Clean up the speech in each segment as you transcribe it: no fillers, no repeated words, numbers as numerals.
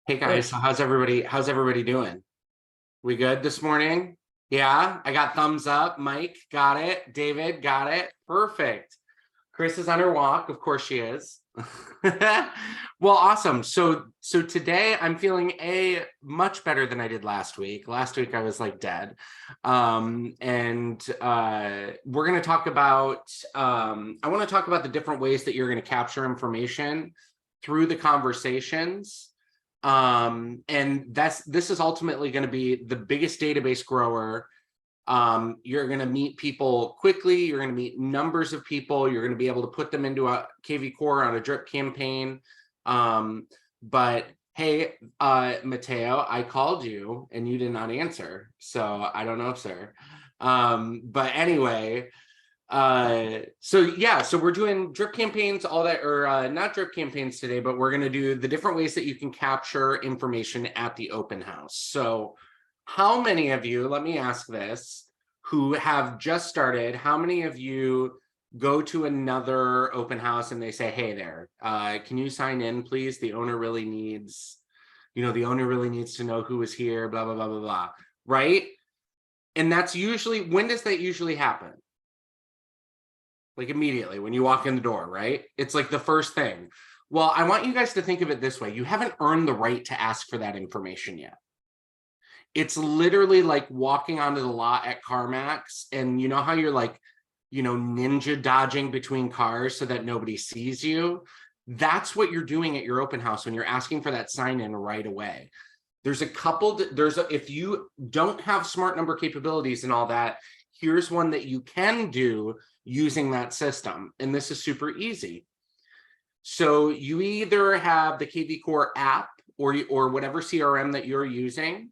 Hey Hey, guys, so how's everybody doing? We good this morning? Yeah, I got thumbs up. Mike got it. David got it. Perfect. Chris is on her walk. Of course she is. Well, awesome. So today I'm feeling a much better than I did last week. Last week I was like dead. And we're going to talk about I want to talk about the different ways that you're going to capture information through the conversations. And this is ultimately going to be the biggest database grower. You're going to meet people quickly. You're going to meet numbers of people. You're going to be able to put them into a KV Core on a drip campaign. But hey, Mateo, I called you and you did not answer. So I don't know, sir. But anyway, so we're doing drip campaigns, all that, or not drip campaigns today, but we're going to do the different ways that you can capture information at the open house. So how many of you, let me ask this, who have just started, how many of you go to another open house and they say, hey there, can you sign in, please? The owner really needs, the owner really needs to know who is here, blah, blah, blah, blah, blah, right? And that's usually, when does that usually happen? Like immediately when you walk in the door, right? It's like the first thing. Well, I want you guys to think of it this way. You haven't earned the right to ask for that information yet. It's literally like walking onto the lot at CarMax, and you know how you're like, ninja dodging between cars so that nobody sees you? That's what you're doing at your open house when you're asking for that sign in right away. There's if you don't have smart number capabilities and all that, here's one that you can do using that system. And this is super easy. So you either have the KV Core app or whatever CRM that you're using.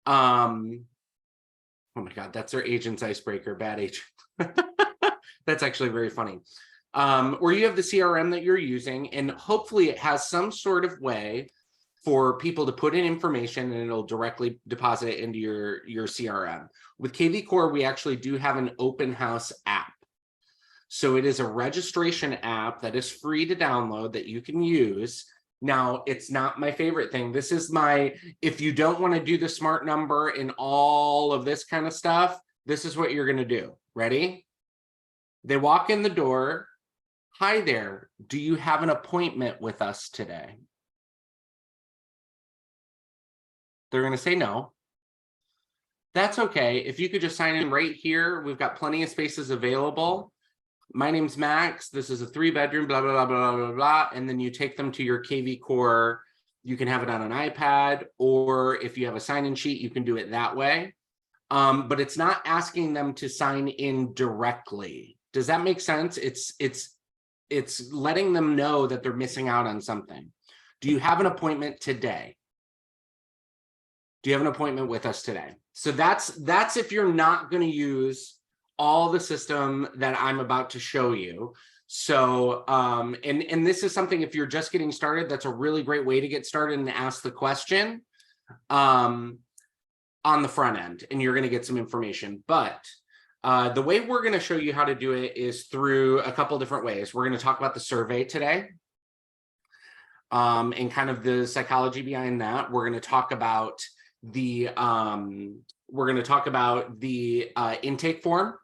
Oh my God, that's our agent's icebreaker, bad agent. That's actually very funny. Or you have the CRM that you're using, and hopefully it has some sort of way for people to put in information and it'll directly deposit it into your CRM. With KV Core, we actually do have an open house app. So it is a registration app that is free to download that you can use. Now, it's not my favorite thing. This is if you don't want to do the smart number and all of this kind of stuff, this is what you're going to do. Ready? They walk in the door. Hi there. Do you have an appointment with us today? They're going to say no. That's okay. If you could just sign in right here, we've got plenty of spaces available. My name's Max. This is a 3-bedroom, blah, blah, blah, blah, blah, blah. And then you take them to your KV Core. You can have it on an iPad, or if you have a sign-in sheet, you can do it that way. But it's not asking them to sign in directly. Does that make sense? It's letting them know that they're missing out on something. Do you have an appointment today? Do you have an appointment with us today? So that's if you're not going to use all the system that I'm about to show you. So, and this is something, if you're just getting started, that's a really great way to get started and ask the question on the front end, and you're going to get some information. But the way we're going to show you how to do it is through a couple different ways. We're going to talk about the survey today, and kind of the psychology behind that. We're going to talk about the intake form.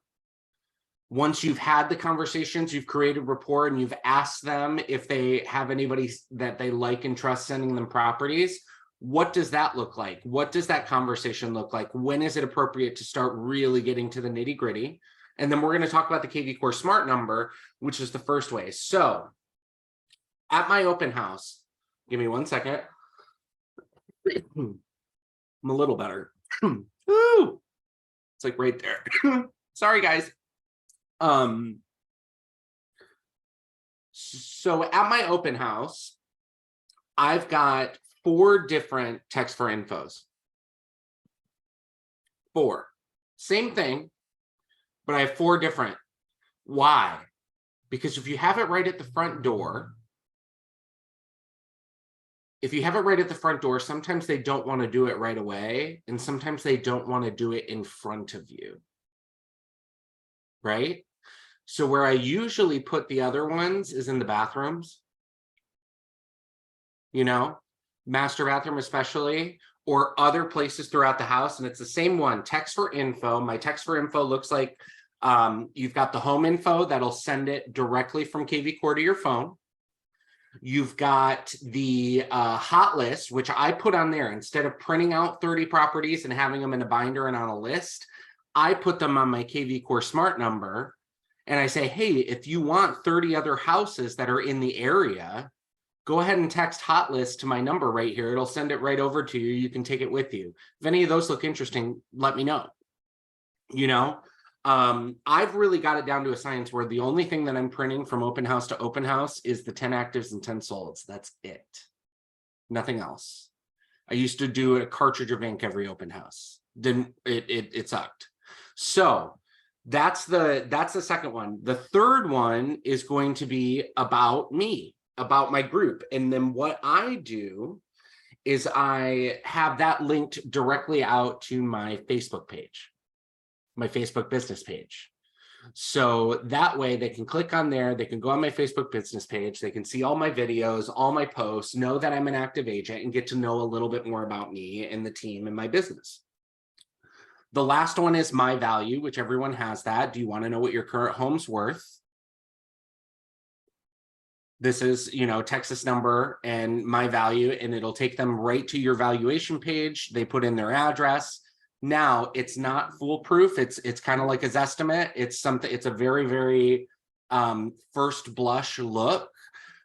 Once you've had the conversations, you've created rapport, and you've asked them if they have anybody that they like and trust sending them properties, what does that look like? What does that conversation look like? When is it appropriate to start really getting to the nitty gritty? And then we're going to talk about the KV Core Smart Number, which is the first way. So at my open house, give me 1 second. I'm a little better. Ooh, it's like right there. Sorry, guys. So at my open house, I've got 4 different text for infos. 4. Same thing, but I have 4 different. Why? Because if you have it right at the front door, sometimes they don't want to do it right away, and sometimes they don't want to do it in front of you. Right? So where I usually put the other ones is in the bathrooms. master bathroom especially, or other places throughout the house, and it's the same one, text for info. My text for info looks like you've got the home info that'll send it directly from KV Core to your phone. You've got the hot list, which I put on there. Instead of printing out 30 properties and having them in a binder and on a list, I put them on my KV Core smart number. And I say, hey, if you want 30 other houses that are in the area, go ahead and text hot list to my number right here. It'll send it right over to you. You can take it with you. If any of those look interesting, let me know. You know, I've really got it down to a science where the only thing that I'm printing from open house to open house is the 10 actives and 10 solds. That's it. Nothing else. I used to do a cartridge of ink every open house. Then it sucked. So that's the second one. The third one is going to be about me, about my group. And then what I do is I have that linked directly out to my Facebook page, my Facebook business page. So that way they can click on there, they can go on my Facebook business page, they can see all my videos, all my posts, know that I'm an active agent, and get to know a little bit more about me and the team and my business. The last one is my value, which everyone has that. Do you want to know what your current home's worth? This is, you know, Texas number and my value, and it'll take them right to your valuation page. They put in their address. Now it's not foolproof. It's kind of like a Zestimate. It's something, it's a very, very first blush look.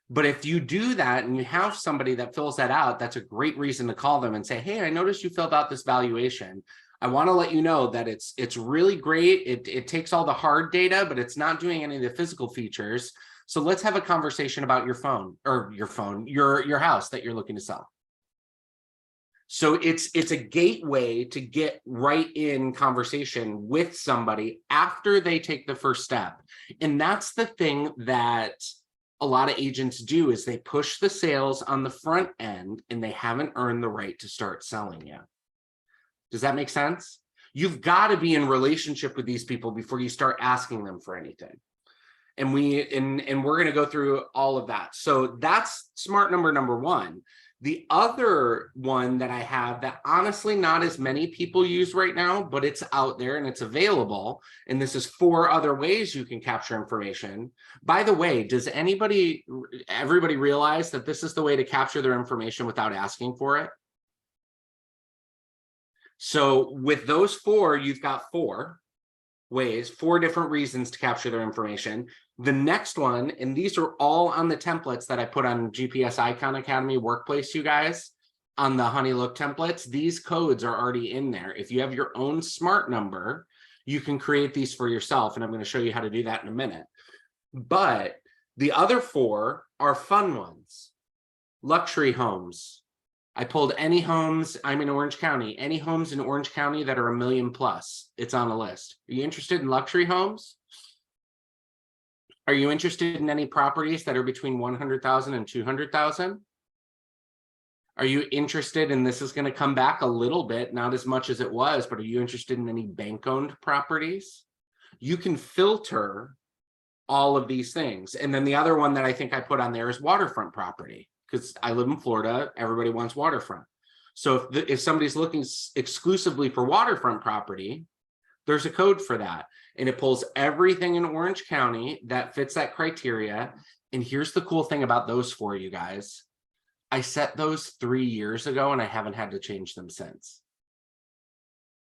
But if you do that and you have somebody that fills that out, that's a great reason to call them and say, hey, I noticed you filled out this valuation. I want to let you know that it's really great. It takes all the hard data, but it's not doing any of the physical features. So let's have a conversation about your house that you're looking to sell. So it's a gateway to get right in conversation with somebody after they take the first step. And that's the thing that a lot of agents do, is they push the sales on the front end and they haven't earned the right to start selling yet. Does that make sense? You've got to be in relationship with these people before you start asking them for anything. And we're going to go through all of that. So that's smart number one. The other one that I have that honestly not as many people use right now, but it's out there and it's available. And this is 4 other ways you can capture information. By the way, does everybody realize that this is the way to capture their information without asking for it? So with those 4, you've got 4 ways, 4 different reasons to capture their information. The next one, and these are all on the templates that I put on GPS Icon Academy Workplace, you guys, on the Honey Look templates, these codes are already in there. If you have your own smart number, you can create these for yourself, and I'm going to show you how to do that in a minute. But the other 4 are fun ones. Luxury homes. I pulled any homes, I'm in Orange County, any homes in Orange County that are $1 million plus, it's on a list. Are you interested in luxury homes? Are you interested in any properties that are between 100,000 and 200,000? Are you interested, and this is going to come back a little bit, not as much as it was, but are you interested in any bank-owned properties? You can filter all of these things. And then the other one that I think I put on there is waterfront property, because I live in Florida, everybody wants waterfront. So if somebody's looking exclusively for waterfront property, there's a code for that. And it pulls everything in Orange County that fits that criteria. And here's the cool thing about those 4, you guys. I set those 3 years ago and I haven't had to change them since.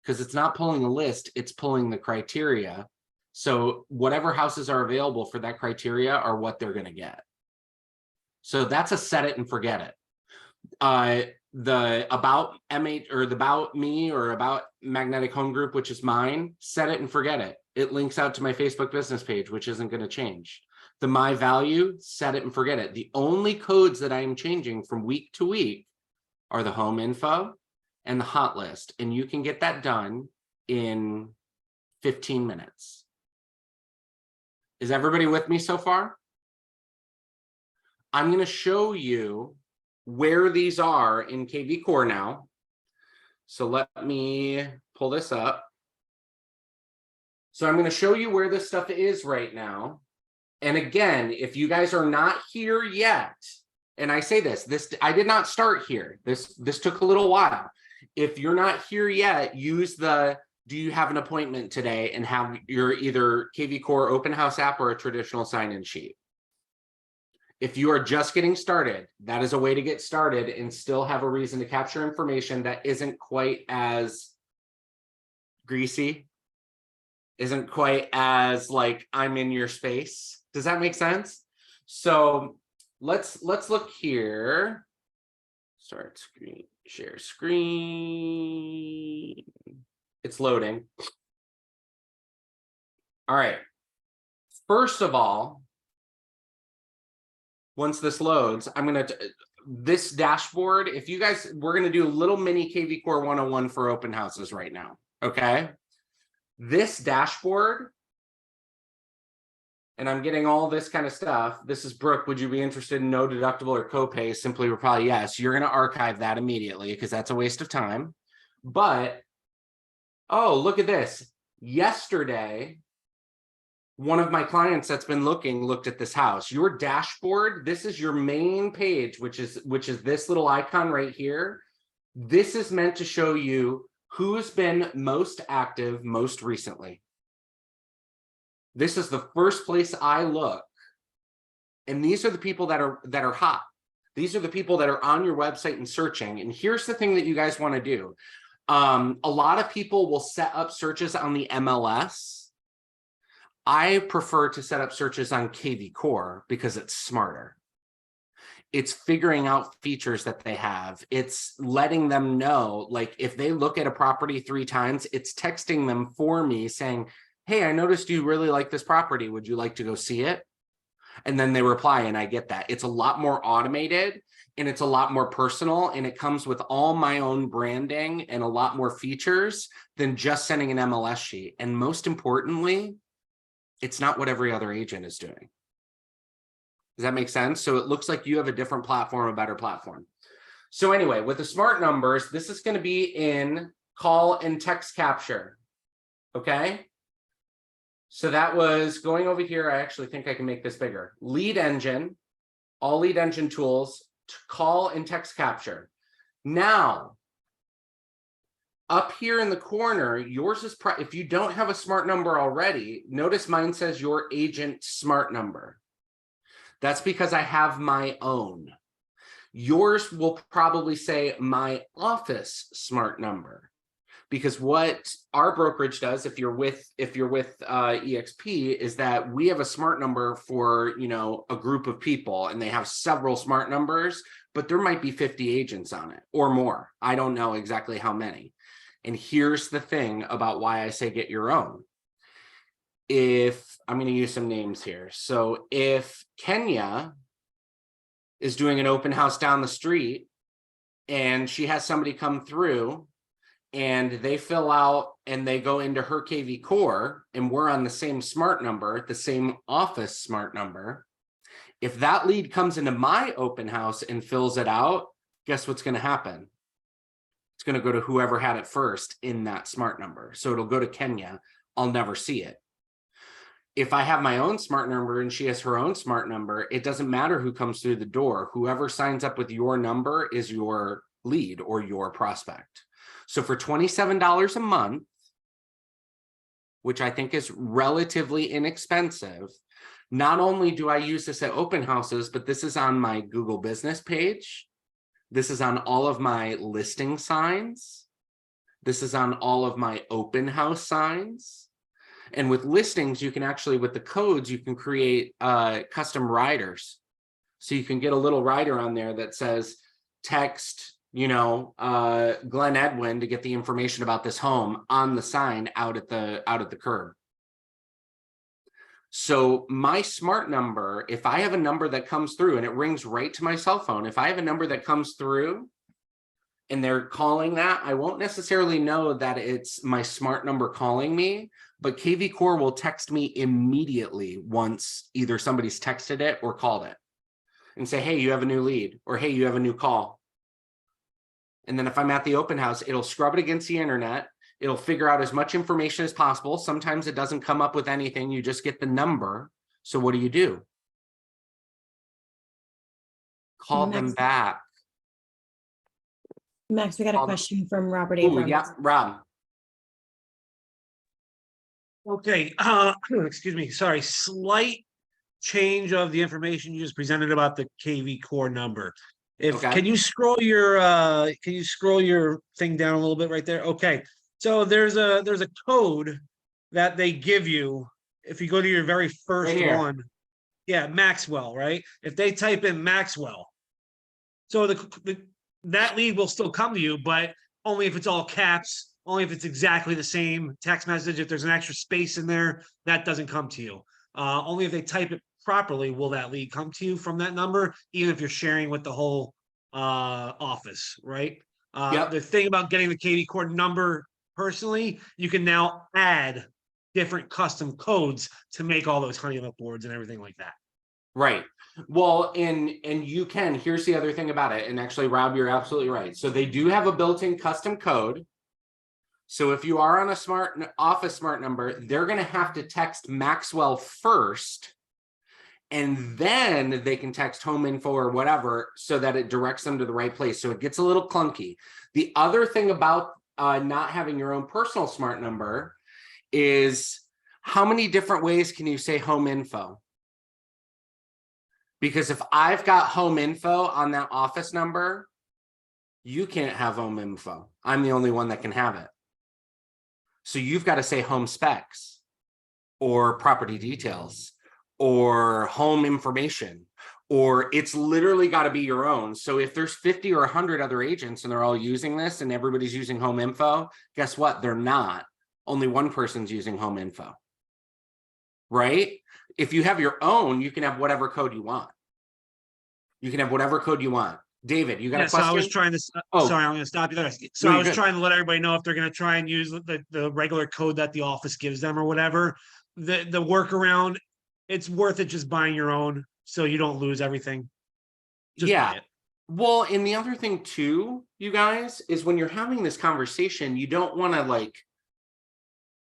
Because it's not pulling a list, it's pulling the criteria. So whatever houses are available for that criteria are what they're going to get. So that's a set it and forget it. The about MH or the about me or about Magnetic Home Group, which is mine, set it and forget it. It links out to my Facebook business page, which isn't going to change. The my value, set it and forget it. The only codes that I am changing from week to week are the home info and the hot list. And you can get that done in 15 minutes. Is everybody with me so far? I'm going to show you where these are in KV Core now. So let me pull this up. So I'm going to show you where this stuff is right now. And again, if you guys are not here yet and I say this, I did not start here. This took a little while. If you're not here yet, use the do you have an appointment today and have your either KV Core open house app or a traditional sign-in sheet. If you are just getting started, that is a way to get started and still have a reason to capture information that isn't quite as greasy, isn't quite as like I'm in your space. Does that make sense? So let's look here. Start screen, share screen. It's loading. All right. First of all, once this loads, I'm going to, this dashboard, if you guys, we're going to do a little mini KV Core 101 for open houses right now. Okay. This dashboard, and I'm getting all this kind of stuff. This is Brooke. Would you be interested in no deductible or copay? Simply reply yes. You're going to archive that immediately because that's a waste of time. But, oh, look at this. Yesterday, one of my clients that's been looked at this house. Your dashboard, this is your main page, which is this little icon right here. This is meant to show you who's been most active most recently. This is the first place I look. And these are the people that are hot. These are the people that are on your website and searching. And here's the thing that you guys want to do. A lot of people will set up searches on the MLS. I prefer to set up searches on KV Core because it's smarter. It's figuring out features that they have. It's letting them know, like if they look at a property 3 times, it's texting them for me saying, hey, I noticed you really like this property. Would you like to go see it? And then they reply and I get that. It's a lot more automated and it's a lot more personal and it comes with all my own branding and a lot more features than just sending an MLS sheet. And most importantly, it's not what every other agent is doing. Does that make sense? So it looks like you have a different platform, a better platform. So anyway, with the smart numbers, this is going to be in call and text capture. Okay. So that was going over here. I actually think I can make this bigger. Lead engine, all lead engine tools, call and text capture. Now, up here in the corner, yours is, if you don't have a smart number already, notice mine says your agent smart number. That's because I have my own. Yours will probably say my office smart number, because what our brokerage does, if you're with EXP, is that we have a smart number for, you know, a group of people, and they have several smart numbers, but there might be 50 agents on it or more. I don't know exactly how many. And here's the thing about why I say get your own. If I'm going to use some names here. So if Kenya is doing an open house down the street and she has somebody come through and they fill out and they go into her KV Core and we're on the same smart number, the same office smart number, if that lead comes into my open house and fills it out, guess what's going to happen? It's going to go to whoever had it first in that smart number. So it'll go to Kenya. I'll never see it. If I have my own smart number and she has her own smart number, it doesn't matter who comes through the door. Whoever signs up with your number is your lead or your prospect. So for $27 a month, which I think is relatively inexpensive, not only do I use this at open houses, but this is on my Google business page. This is on all of my listing signs. This is on all of my open house signs. And with listings, you can actually, with the codes, you can create custom riders. So you can get a little rider on there that says, text, you know, Glenn Edwin to get the information about this home on the sign out at the curb. So my smart number, if I have a number that comes through and it rings right to my cell phone, if I have a number that comes through and they're calling that, I won't necessarily know that it's my smart number calling me, but KV Core will text me immediately once either somebody's texted it or called it and say, hey, you have a new lead, or hey, you have a new call. And then if I'm at the open house, it'll scrub it against the internet. It'll figure out as much information as possible. Sometimes it doesn't come up with anything. You just get the number. So what do? call them back. Max, we got a question from Robert Ooh, Abrams. yeah, Rob. Okay, excuse me, sorry, slight change of the information you just presented about the KV core number. Okay. Can you scroll your thing down a little bit right there? Okay, so there's a code that they give you if you go to your very first one. Yeah, Maxwell, right? If they type in Maxwell, so that lead will still come to you, but only if it's all caps, only if it's exactly the same text message. If there's an extra space in there, that doesn't come to you. Only if they type it properly will that lead come to you from that number, even if you're sharing with the whole office, right? Yep. The thing about getting the KV core number personally, you can now add different custom codes to make all those Honeywell boards and everything like that. Right. Well, and you can, here's the other thing about it. And actually, Rob, you're absolutely right. So they do have a built-in custom code. So if you are on a office smart number, they're going to have to text Maxwell first, and then they can text home info or whatever so that it directs them to the right place. So it gets a little clunky. The other thing about not having your own personal smart number is how many different ways can you say home info? Because if I've got home info on that office number, you can't have home info. I'm the only one that can have it. So you've got to say home specs or property details or home information, or it's literally got to be your own. So if there's 50 or 100 other agents and they're all using this and everybody's using home info, guess what? They're not. Only one person's using home info, right? If you have your own, you can have whatever code you want. You can have whatever code you want. David, you got a question? So I was trying to, sorry, I'm going to stop you there. So No, I was trying to let everybody know if they're going to try and use the regular code that the office gives them or whatever, the workaround, it's worth it just buying your own so you don't lose everything. Just buy it. Well, and the other thing too, you guys, is when you're having this conversation, you don't want to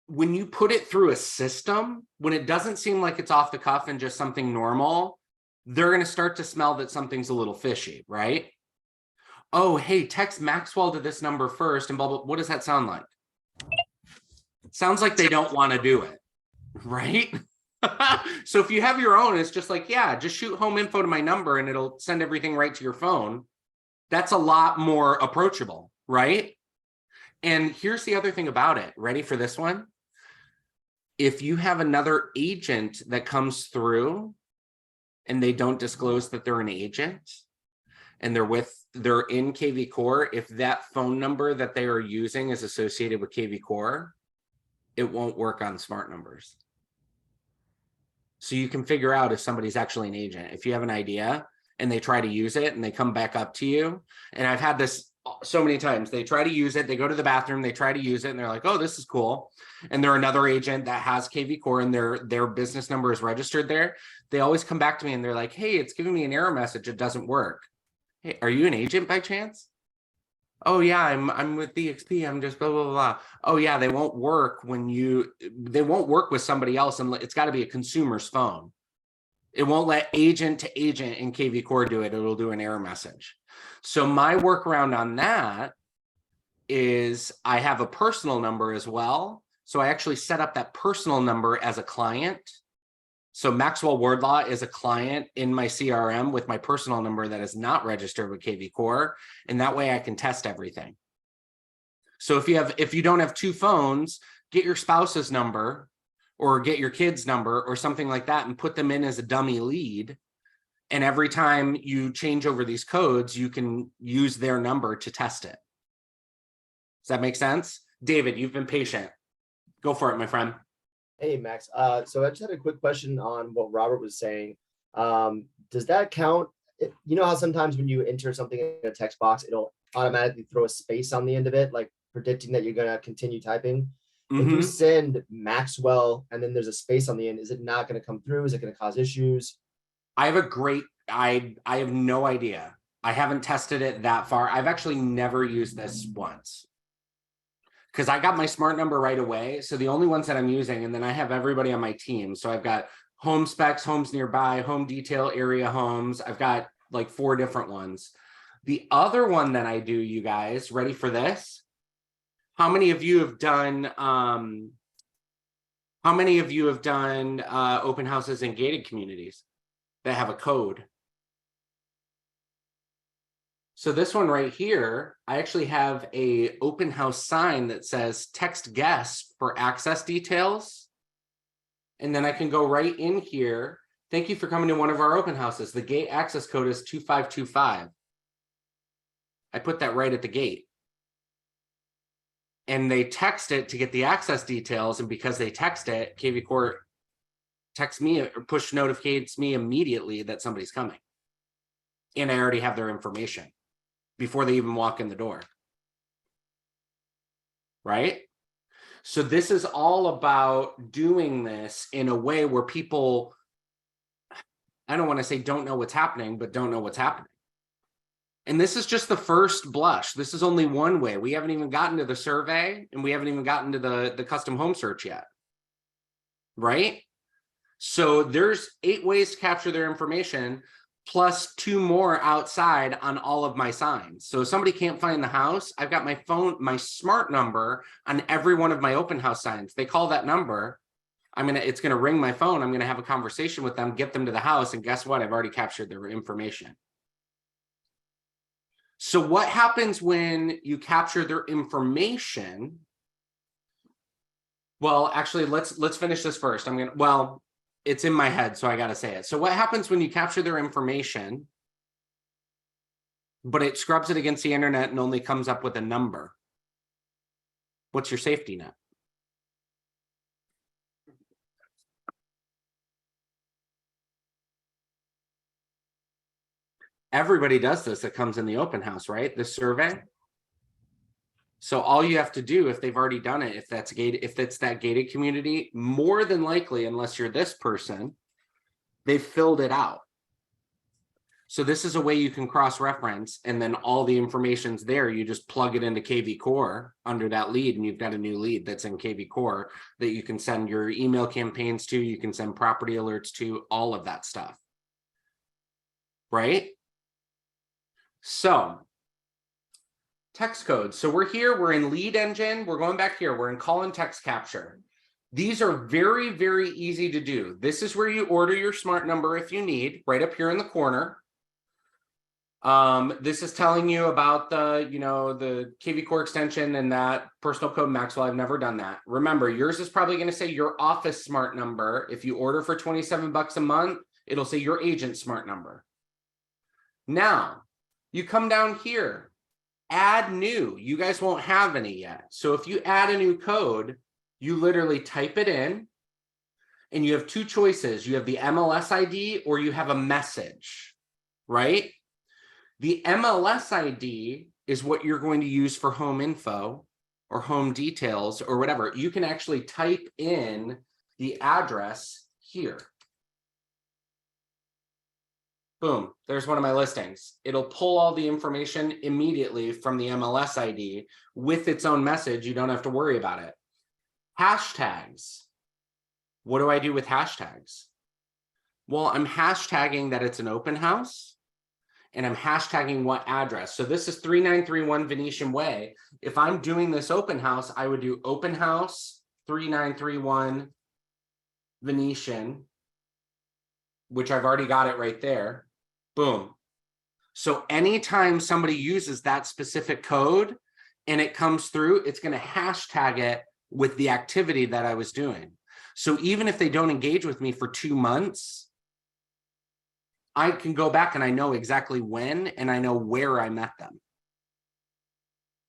when you put it through a system, when it doesn't seem like it's off the cuff and just something normal, they're going to start to smell that something's a little fishy, right? Oh, hey, text Maxwell to this number first and blah, blah. What does that sound like? Sounds like they don't want to do it, right? So if you have your own, it's just like, yeah, just shoot home info to my number and it'll send everything right to your phone. That's a lot more approachable, right? And here's the other thing about it. Ready for this one? If you have another agent that comes through and they don't disclose that they're an agent and they're in KV Core, if that phone number that they are using is associated with KV Core, it won't work on smart numbers. So you can figure out if somebody's actually an agent. If you have an idea and they try to use it and they come back up to you, and I've had this so many times, they try to use it, they go to the bathroom, they try to use it, and they're like, oh, this is cool. And they're another agent that has KV Core and their business number is registered there. They always come back to me and they're like, hey, it's giving me an error message. It doesn't work. Hey, are you an agent by chance? Oh yeah, I'm with DXP. I'm just blah, blah, blah. Oh yeah, they won't work they won't work with somebody else, and it's got to be a consumer's phone. It won't let agent to agent in KV Core do it. It'll do an error message. So my workaround on that is I have a personal number as well. So I actually set up that personal number as a client. So Maxwell Wardlaw is a client in my CRM with my personal number that is not registered with KV Core. And that way I can test everything. So if you don't have two phones, get your spouse's number or get your kid's number or something like that and put them in as a dummy lead. And every time you change over these codes, you can use their number to test it. Does that make sense? David, you've been patient. Go for it, my friend. Hey, Max. So I just had a quick question on what Robert was saying. Does that count? You know how sometimes when you enter something in a text box, it'll automatically throw a space on the end of it, like predicting that you're going to continue typing. If you send Maxwell and then there's a space on the end, is it not going to come through? Is it going to cause issues? I have no idea. I haven't tested it that far. I've actually never used this once because I got my smart number right away. So the only ones that I'm using, and then I have everybody on my team. So I've got home specs, homes nearby, home detail, area homes. I've got like 4 different ones. The other one that I do, you guys, ready for this? How many of you have done open houses in gated communities that have a code? So this one right here, I actually have a open house sign that says text guests for access details. And then I can go right in here. Thank you for coming to one of our open houses. The gate access code is 2525. I put that right at the gate. And they text it to get the access details. And because they text it, KV Court texts me or push notificates me immediately that somebody's coming. And I already have their information before they even walk in the door. Right? So this is all about doing this in a way where people, I don't want to say don't know what's happening, but don't know what's happening. And this is just the first blush. This is only one way. We haven't even gotten to the survey, and we haven't even gotten to the custom home search yet. Right? So there's 8 ways to capture their information, plus 2 more outside on all of my signs. So if somebody can't find the house, I've got my phone, my smart number on every one of my open house signs. They call that number. It's gonna ring my phone. I'm gonna have a conversation with them, get them to the house, and guess what? I've already captured their information. So what happens when you capture their information? Well, actually, let's finish this first. It's in my head, so I got to say it. So what happens when you capture their information, but it scrubs it against the internet and only comes up with a number? What's your safety net? Everybody does this that comes in the open house, right? The survey. So all you have to do, if they've already done it, if it's that gated community, more than likely, unless you're this person, they've filled it out. So this is a way you can cross-reference, and then all the information's there. You just plug it into KV Core under that lead, and you've got a new lead that's in KV Core that you can send your email campaigns to, you can send property alerts to, all of that stuff. Right? So text codes. So we're here, we're in lead engine. We're going back here. We're in call and text capture. These are very, very easy to do. This is where you order your smart number if you need, right up here in the corner. This is telling you about the KV Core extension and that personal code Maxwell. I've never done that. Remember, yours is probably going to say your office smart number. If you order for 27 bucks a month, it'll say your agent smart number. Now, you come down here. Add new. You guys won't have any yet. So if you add a new code, you literally type it in and you have 2 choices. You have the MLS ID or you have a message, right? The MLS ID is what you're going to use for home info or home details or whatever. You can actually type in the address here. Boom, there's one of my listings. It'll pull all the information immediately from the MLS ID with its own message. You don't have to worry about it. Hashtags. What do I do with hashtags? Well, I'm hashtagging that it's an open house, and I'm hashtagging what address. So this is 3931 Venetian Way. If I'm doing this open house, I would do open house 3931 Venetian, which I've already got it right there. Boom. So anytime somebody uses that specific code and it comes through, it's going to hashtag it with the activity that I was doing. So even if they don't engage with me for 2 months, I can go back and I know exactly when and I know where I met them.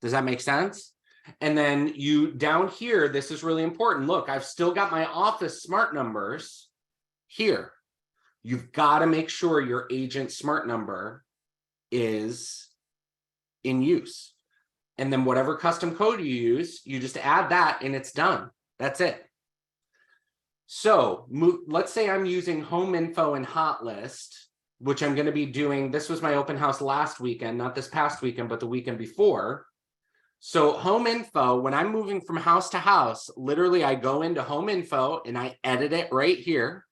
Does that make sense? And then you down here, this is really important. Look, I've still got my office smart numbers here. You've got to make sure your agent smart number is in use. And then whatever custom code you use, you just add that and it's done. That's it. So let's say I'm using home info and hot list, which I'm going to be doing. This was my open house last weekend, not this past weekend, but the weekend before. So home info, when I'm moving from house to house, literally I go into home info and I edit it right here.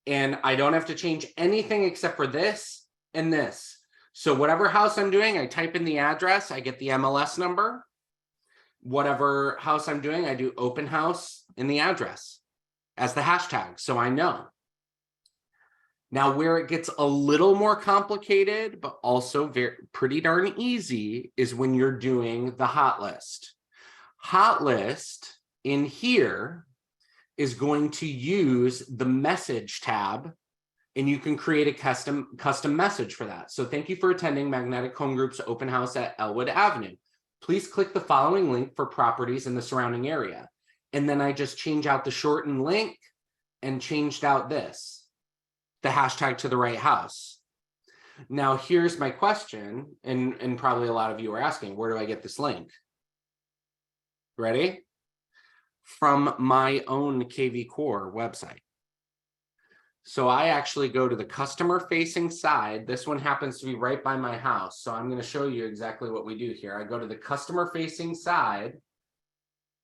And I don't have to change anything except for this and this. So whatever house I'm doing, I type in the address, I get the MLS number. Whatever house I'm doing, I do open house in the address as the hashtag, so I know. Now, where it gets a little more complicated, but also pretty darn easy, is when you're doing the hot list. Hot list in here is going to use the message tab, and you can create a custom message for that. So thank you for attending Magnetic Home Group's open house at Elwood Avenue. Please click the following link for properties in the surrounding area. And then I just change out the shortened link and changed out this, the hashtag to the right house. Now here's my question, and probably a lot of you are asking, where do I get this link? Ready? From my own KV Core website. So I actually go to the customer facing side. This one happens to be right by my house. So I'm going to show you exactly what we do here. I go to the customer facing side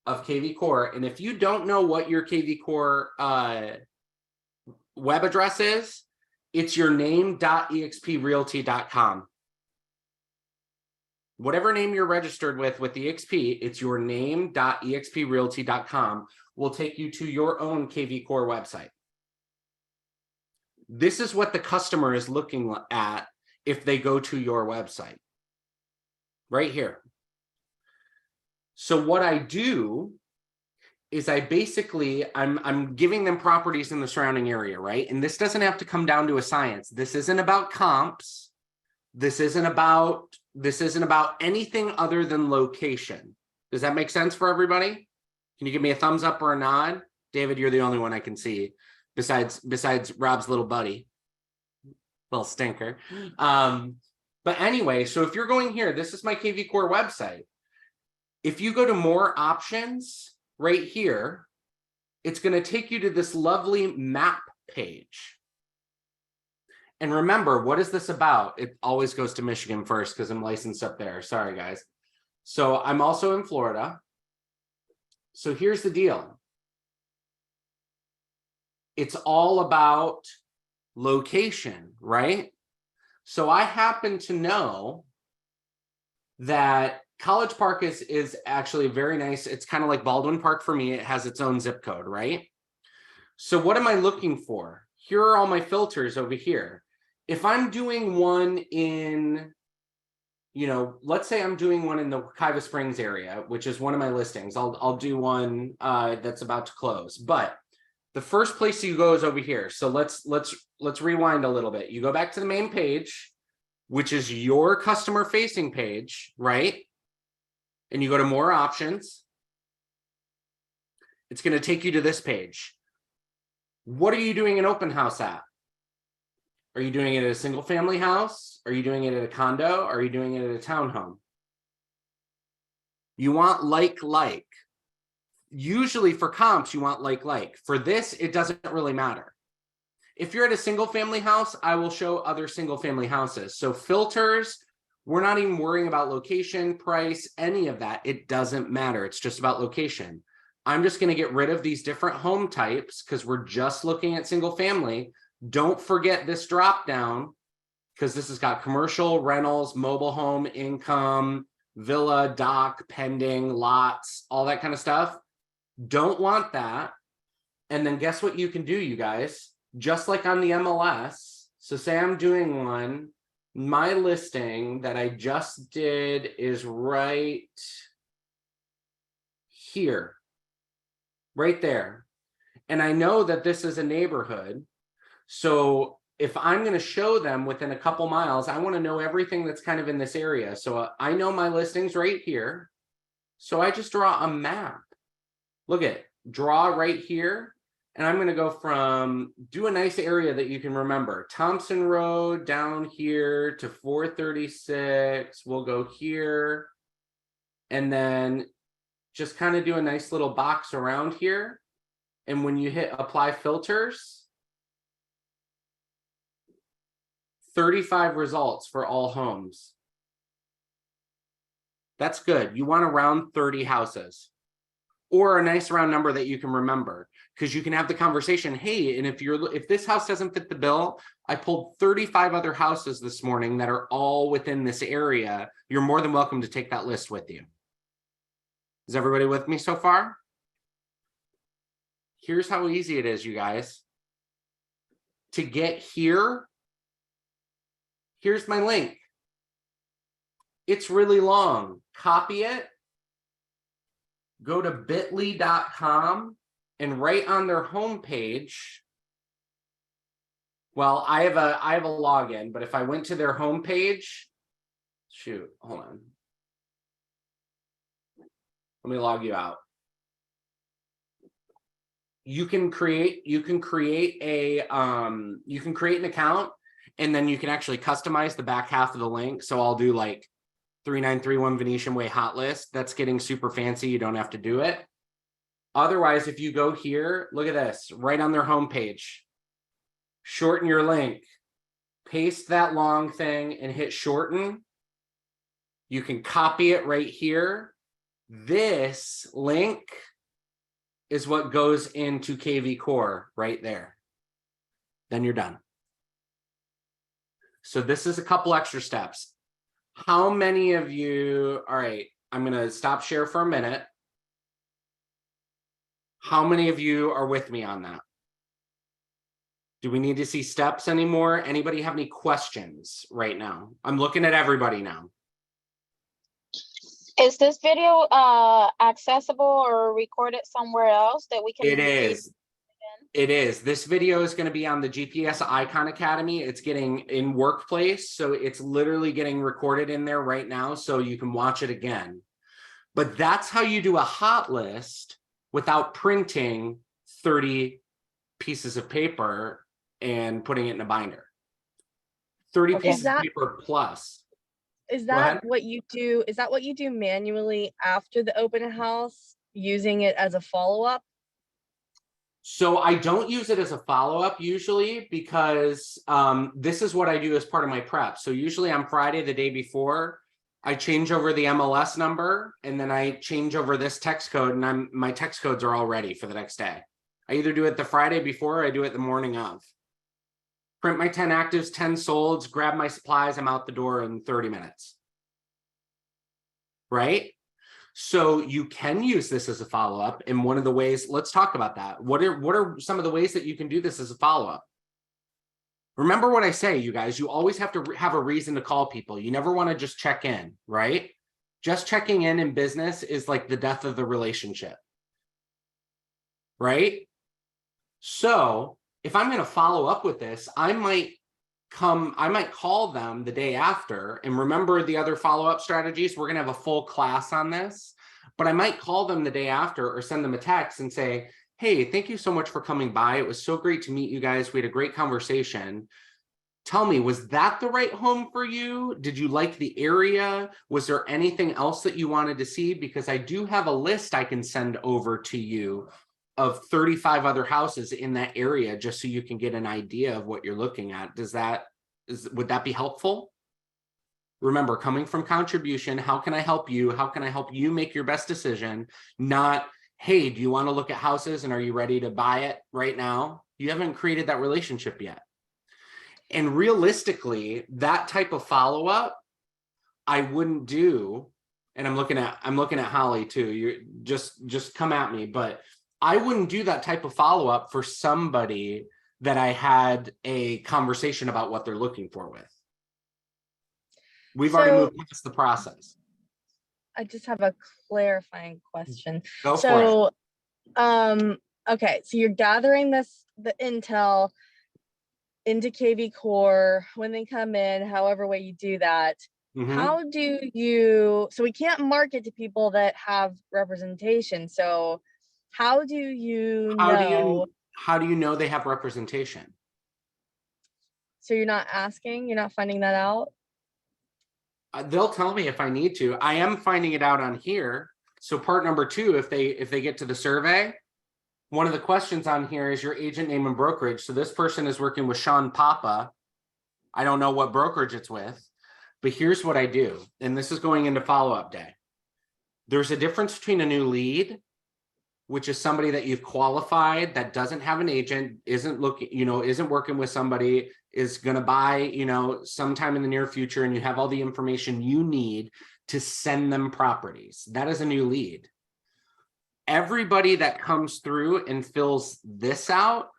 of KV Core. And if you don't know what your KV Core web address is, it's your name.exprealty.com. Whatever name you're registered with the EXP, it's your name.exprealty.com will take you to your own KV Core website. This is what the customer is looking at if they go to your website. Right here. So what I do is I basically, I'm giving them properties in the surrounding area, right? And this doesn't have to come down to a science. This isn't about comps. This isn't about anything other than location. Does that make sense for everybody? Can you give me a thumbs up or a nod? David, you're the only one I can see besides Rob's little buddy. Little stinker. But anyway, so if you're going here, this is my KV Core website. If you go to more options right here, it's going to take you to this lovely map page. And remember, what is this about? It always goes to Michigan first because I'm licensed up there. Sorry, guys. So I'm also in Florida. So here's the deal. It's all about location, right? So I happen to know that College Park is actually very nice. It's kind of like Baldwin Park for me. It has its own zip code, right? So what am I looking for? Here are all my filters over here. If I'm doing one in, let's say I'm doing one in the Kaiva Springs area, which is one of my listings. I'll do one that's about to close. But the first place you go is over here. So let's rewind a little bit. You go back to the main page, which is your customer facing page, right? And you go to more options. It's going to take you to this page. What are you doing an open house at? Are you doing it at a single family house? Are you doing it at a condo? Are you doing it at a townhome? You want like. Usually for comps, you want like. For this, it doesn't really matter. If you're at a single family house, I will show other single family houses. So filters, we're not even worrying about location, price, any of that. It doesn't matter. It's just about location. I'm just going to get rid of these different home types because we're just looking at single family. Don't forget this drop down because this has got commercial, rentals, mobile home, income, villa, dock, pending, lots, all that kind of stuff. Don't want that. And then guess what you can do, you guys? Just like on the MLS. So say I'm doing one. My listing that I just did is right here. Right there. And I know that this is a neighborhood. So if I'm going to show them within a couple miles, I want to know everything that's kind of in this area. So I know my listings right here. So I just draw a map. Look at draw right here. And I'm going to go from do a nice area that you can remember. Thompson Road down here to 436. We'll go here. And then just kind of do a nice little box around here. And when you hit apply filters, 35 results for all homes. That's good. You want around 30 houses. or a nice round number that you can remember, because you can have the conversation. Hey, and if this house doesn't fit the bill, I pulled 35 other houses this morning that are all within this area. You're more than welcome to take that list with you. Is everybody with me so far? Here's how easy it is, you guys. To get here, here's my link. It's really long. Copy it. Go to bit.ly.com and right on their homepage. Well, I have a login, but if I went to their homepage, shoot, hold on. Let me log you out. You can create an account, and then you can actually customize the back half of the link. So I'll do like 3931 Venetian Way hot list. That's getting super fancy. You don't have to do it. Otherwise, if you go here, look at this, right on their homepage, shorten your link, paste that long thing and hit shorten. You can copy it right here. This link is what goes into KV Core right there. Then you're done. So this is a couple extra steps. How many of you, all right, I'm gonna stop share for a minute. How many of you are with me on that? Do we need to see steps anymore? Anybody have any questions right now? I'm looking at everybody now. Is this video accessible or recorded somewhere else that we can? It is. It is. This video is going to be on the GPS Icon Academy. It's getting in Workplace, so it's literally getting recorded in there right now, so you can watch it again. But that's how you do a hot list without printing 30 pieces of paper and putting it in a binder. 30 pieces of paper plus. Is that what you do? Is that what you do manually after the open house, using it as a follow-up? So I don't use it as a follow-up usually, because this is what I do as part of my prep. So usually on Friday, the day before, I change over the MLS number, and then I change over this text code, and my text codes are all ready for the next day. I either do it the Friday before, or I do it the morning of. Print my 10 actives, 10 solds, grab my supplies, I'm out the door in 30 minutes. Right? So you can use this as a follow-up. And one of the ways, let's talk about that. What are some of the ways that you can do this as a follow-up? Remember what I say, you guys, you always have to have a reason to call people. You never want to just check in, right? Just checking in business is like the death of the relationship. Right? So if I'm going to follow up with this, I might call them the day after. And remember the other follow-up strategies, we're going to have a full class on this, but I might call them the day after or send them a text and say, hey, thank you so much for coming by. It was so great to meet you guys. We had a great conversation. Tell me, was that the right home for you? Did you like the area? Was there anything else that you wanted to see? Because I do have a list I can send over to you of 35 other houses in that area, just so you can get an idea of what you're looking at. Would that be helpful? Remember, coming from contribution, how can I help you? How can I help you make your best decision? Not, hey, do you want to look at houses and are you ready to buy it right now? You haven't created that relationship yet. And realistically, that type of follow-up, I wouldn't do. And I'm looking at Holly too. You just come at me, but I wouldn't do that type of follow-up for somebody that I had a conversation about what they're looking for with. We've already moved past the process. I just have a clarifying question. Go for it. Okay, so you're gathering the intel into KV Core when they come in, however way you do that. Mhm. How do you, so we can't market to people that have representation. So how do you know? How do you know they have representation? So you're not asking, you're not finding that out? They'll tell me if I need to. I am finding it out on here. So part number 2, if they get to the survey, one of the questions on here is your agent name and brokerage. So this person is working with Sean Papa. I don't know what brokerage it's with, but here's what I do. And this is going into follow-up day. There's a difference between a new lead which is somebody that you've qualified that doesn't have an agent, isn't looking, isn't working with somebody, is going to buy, sometime in the near future, and you have all the information you need to send them properties. That is a new lead. Everybody that comes through and fills this out,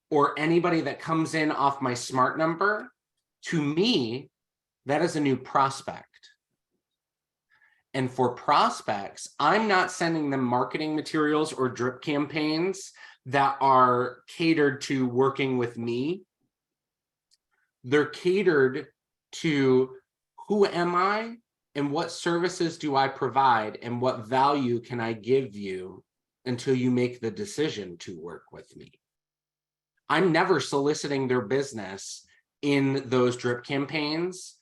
or anybody that comes in off my smart number, to me, that is a new prospect. And for prospects, I'm not sending them marketing materials or drip campaigns that are catered to working with me. They're catered to who am I and what services do I provide and what value can I give you until you make the decision to work with me. I'm never soliciting their business in those drip campaigns.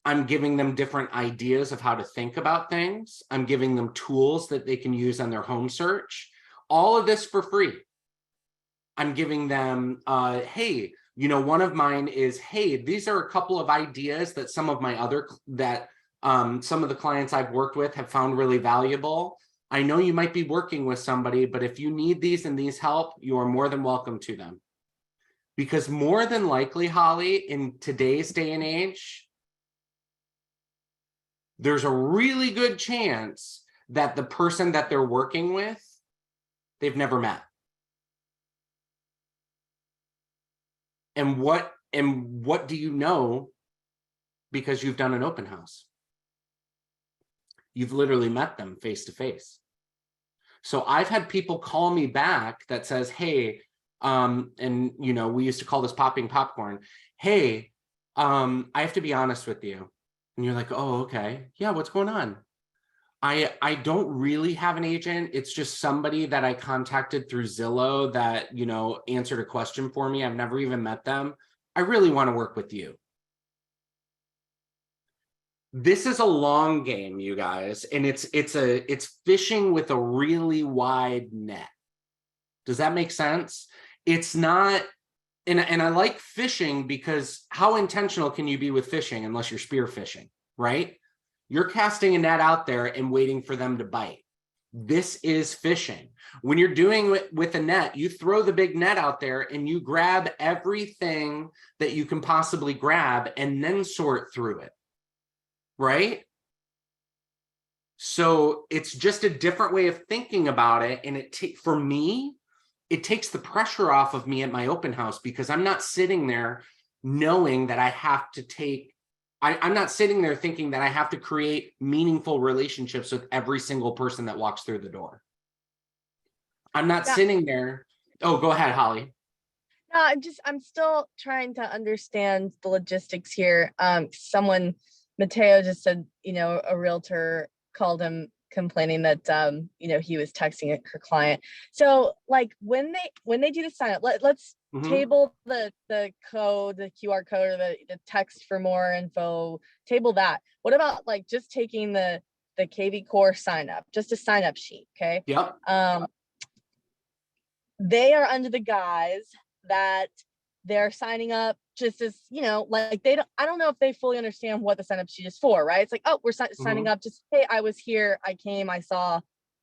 I'm giving them different ideas of how to think about things. I'm giving them tools that they can use on their home search. All of this for free. I'm giving them, hey, one of mine is, hey, these are a couple of ideas that some of the clients I've worked with have found really valuable. I know you might be working with somebody, but if you need these and these help, you are more than welcome to them. Because more than likely, Holly, in today's day and age, there's a really good chance that the person that they're working with, they've never met. And what do you know because you've done an open house? You've literally met them face to face. So I've had people call me back that says, hey, and we used to call this popping popcorn. Hey, I have to be honest with you. And you're like, oh, okay. Yeah, what's going on? I don't really have an agent. It's just somebody that I contacted through Zillow that, answered a question for me. I've never even met them. I really want to work with you. This is a long game, you guys, and it's fishing with a really wide net. Does that make sense? It's not, and I like fishing because how intentional can you be with fishing unless you're spear fishing, right? You're casting a net out there and waiting for them to bite. This is fishing. When you're doing it with a net, you throw the big net out there and you grab everything that you can possibly grab and then sort through it, right? So it's just a different way of thinking about it. And for me, it takes the pressure off of me at my open house because I'm not sitting there knowing that I have to I'm not sitting there thinking that I have to create meaningful relationships with every single person that walks through the door. I'm not sitting there. Oh, go ahead, Holly. No, I'm still trying to understand the logistics here. Mateo just said, a realtor called him complaining that, he was texting her client. So like when they do the sign up, let's table the code, the QR code, or the text for more info, table that. What about like just taking the KV Core sign up, just a sign up sheet. Okay. Yep. They are under the guise that they're signing up just as, like I don't know if they fully understand what the sign up sheet is for, right? It's like, oh, we're signing up just, hey, I was here, I came, I saw,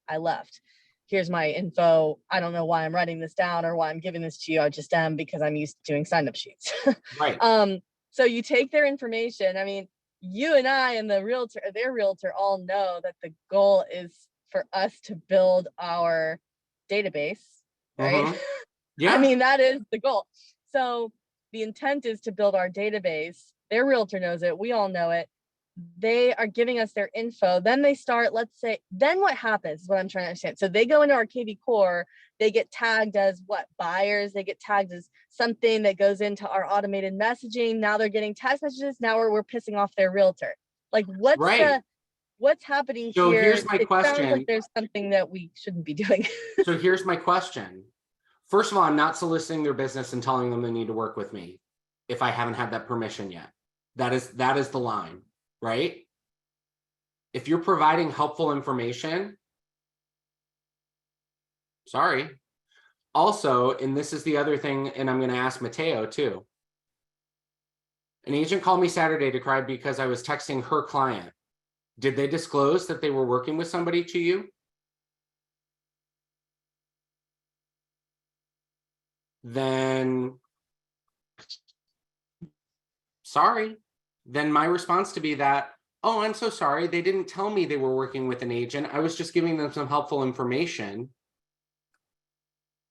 I left. Here's my info. I don't know why I'm writing this down or why I'm giving this to you. I just am because I'm used to doing sign up sheets. Right. So you take their information. I mean, you and I and their realtor all know that the goal is for us to build our database, right? Yeah. I mean, that is the goal. So the intent is to build our database. Their realtor knows it. We all know it. They are giving us their info. Then they start, then what happens is what I'm trying to understand. So they go into our KV Core, they get tagged as buyers, they get tagged as something that goes into our automated messaging. Now they're getting text messages. Now we're pissing off their realtor. Like what's happening so here? Here's my question. Sounds like there's something that we shouldn't be doing. So here's my question. First of all, I'm not soliciting their business and telling them they need to work with me if I haven't had that permission yet. That is the line, right? If you're providing helpful information, sorry. Also, and this is the other thing, and I'm going to ask Mateo too. An agent called me Saturday to cry because I was texting her client. Did they disclose that they were working with somebody to you? then sorry. Then my response to be that, oh, I'm so sorry. They didn't tell me they were working with an agent. I was just giving them some helpful information.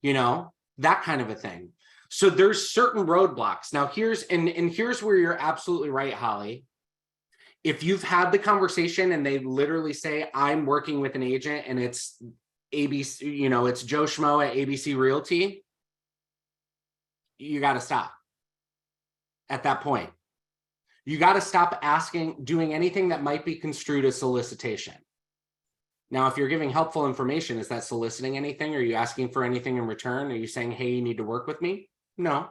You know, that kind of a thing. So there's certain roadblocks. Now here's where you're absolutely right, Holly. If you've had the conversation and they literally say, I'm working with an agent and it's ABC, you know, it's Joe Schmo at ABC Realty, you got to stop at that point. You got to stop doing anything that might be construed as solicitation. Now, if you're giving helpful information, is that soliciting anything? Are you asking for anything in return? Are you saying, hey, you need to work with me? No.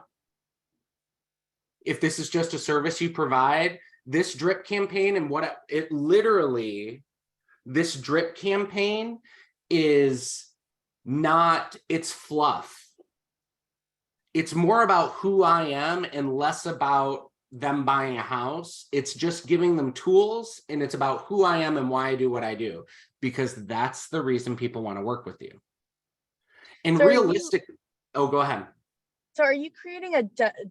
If this is just a service you provide, this drip campaign and what it literally, this drip campaign is not, it's fluff. It's more about who I am and less about them buying a house. It's just giving them tools, and it's about who I am and why I do what I do, because that's the reason people want to work with you. And So oh, go ahead. So are you creating a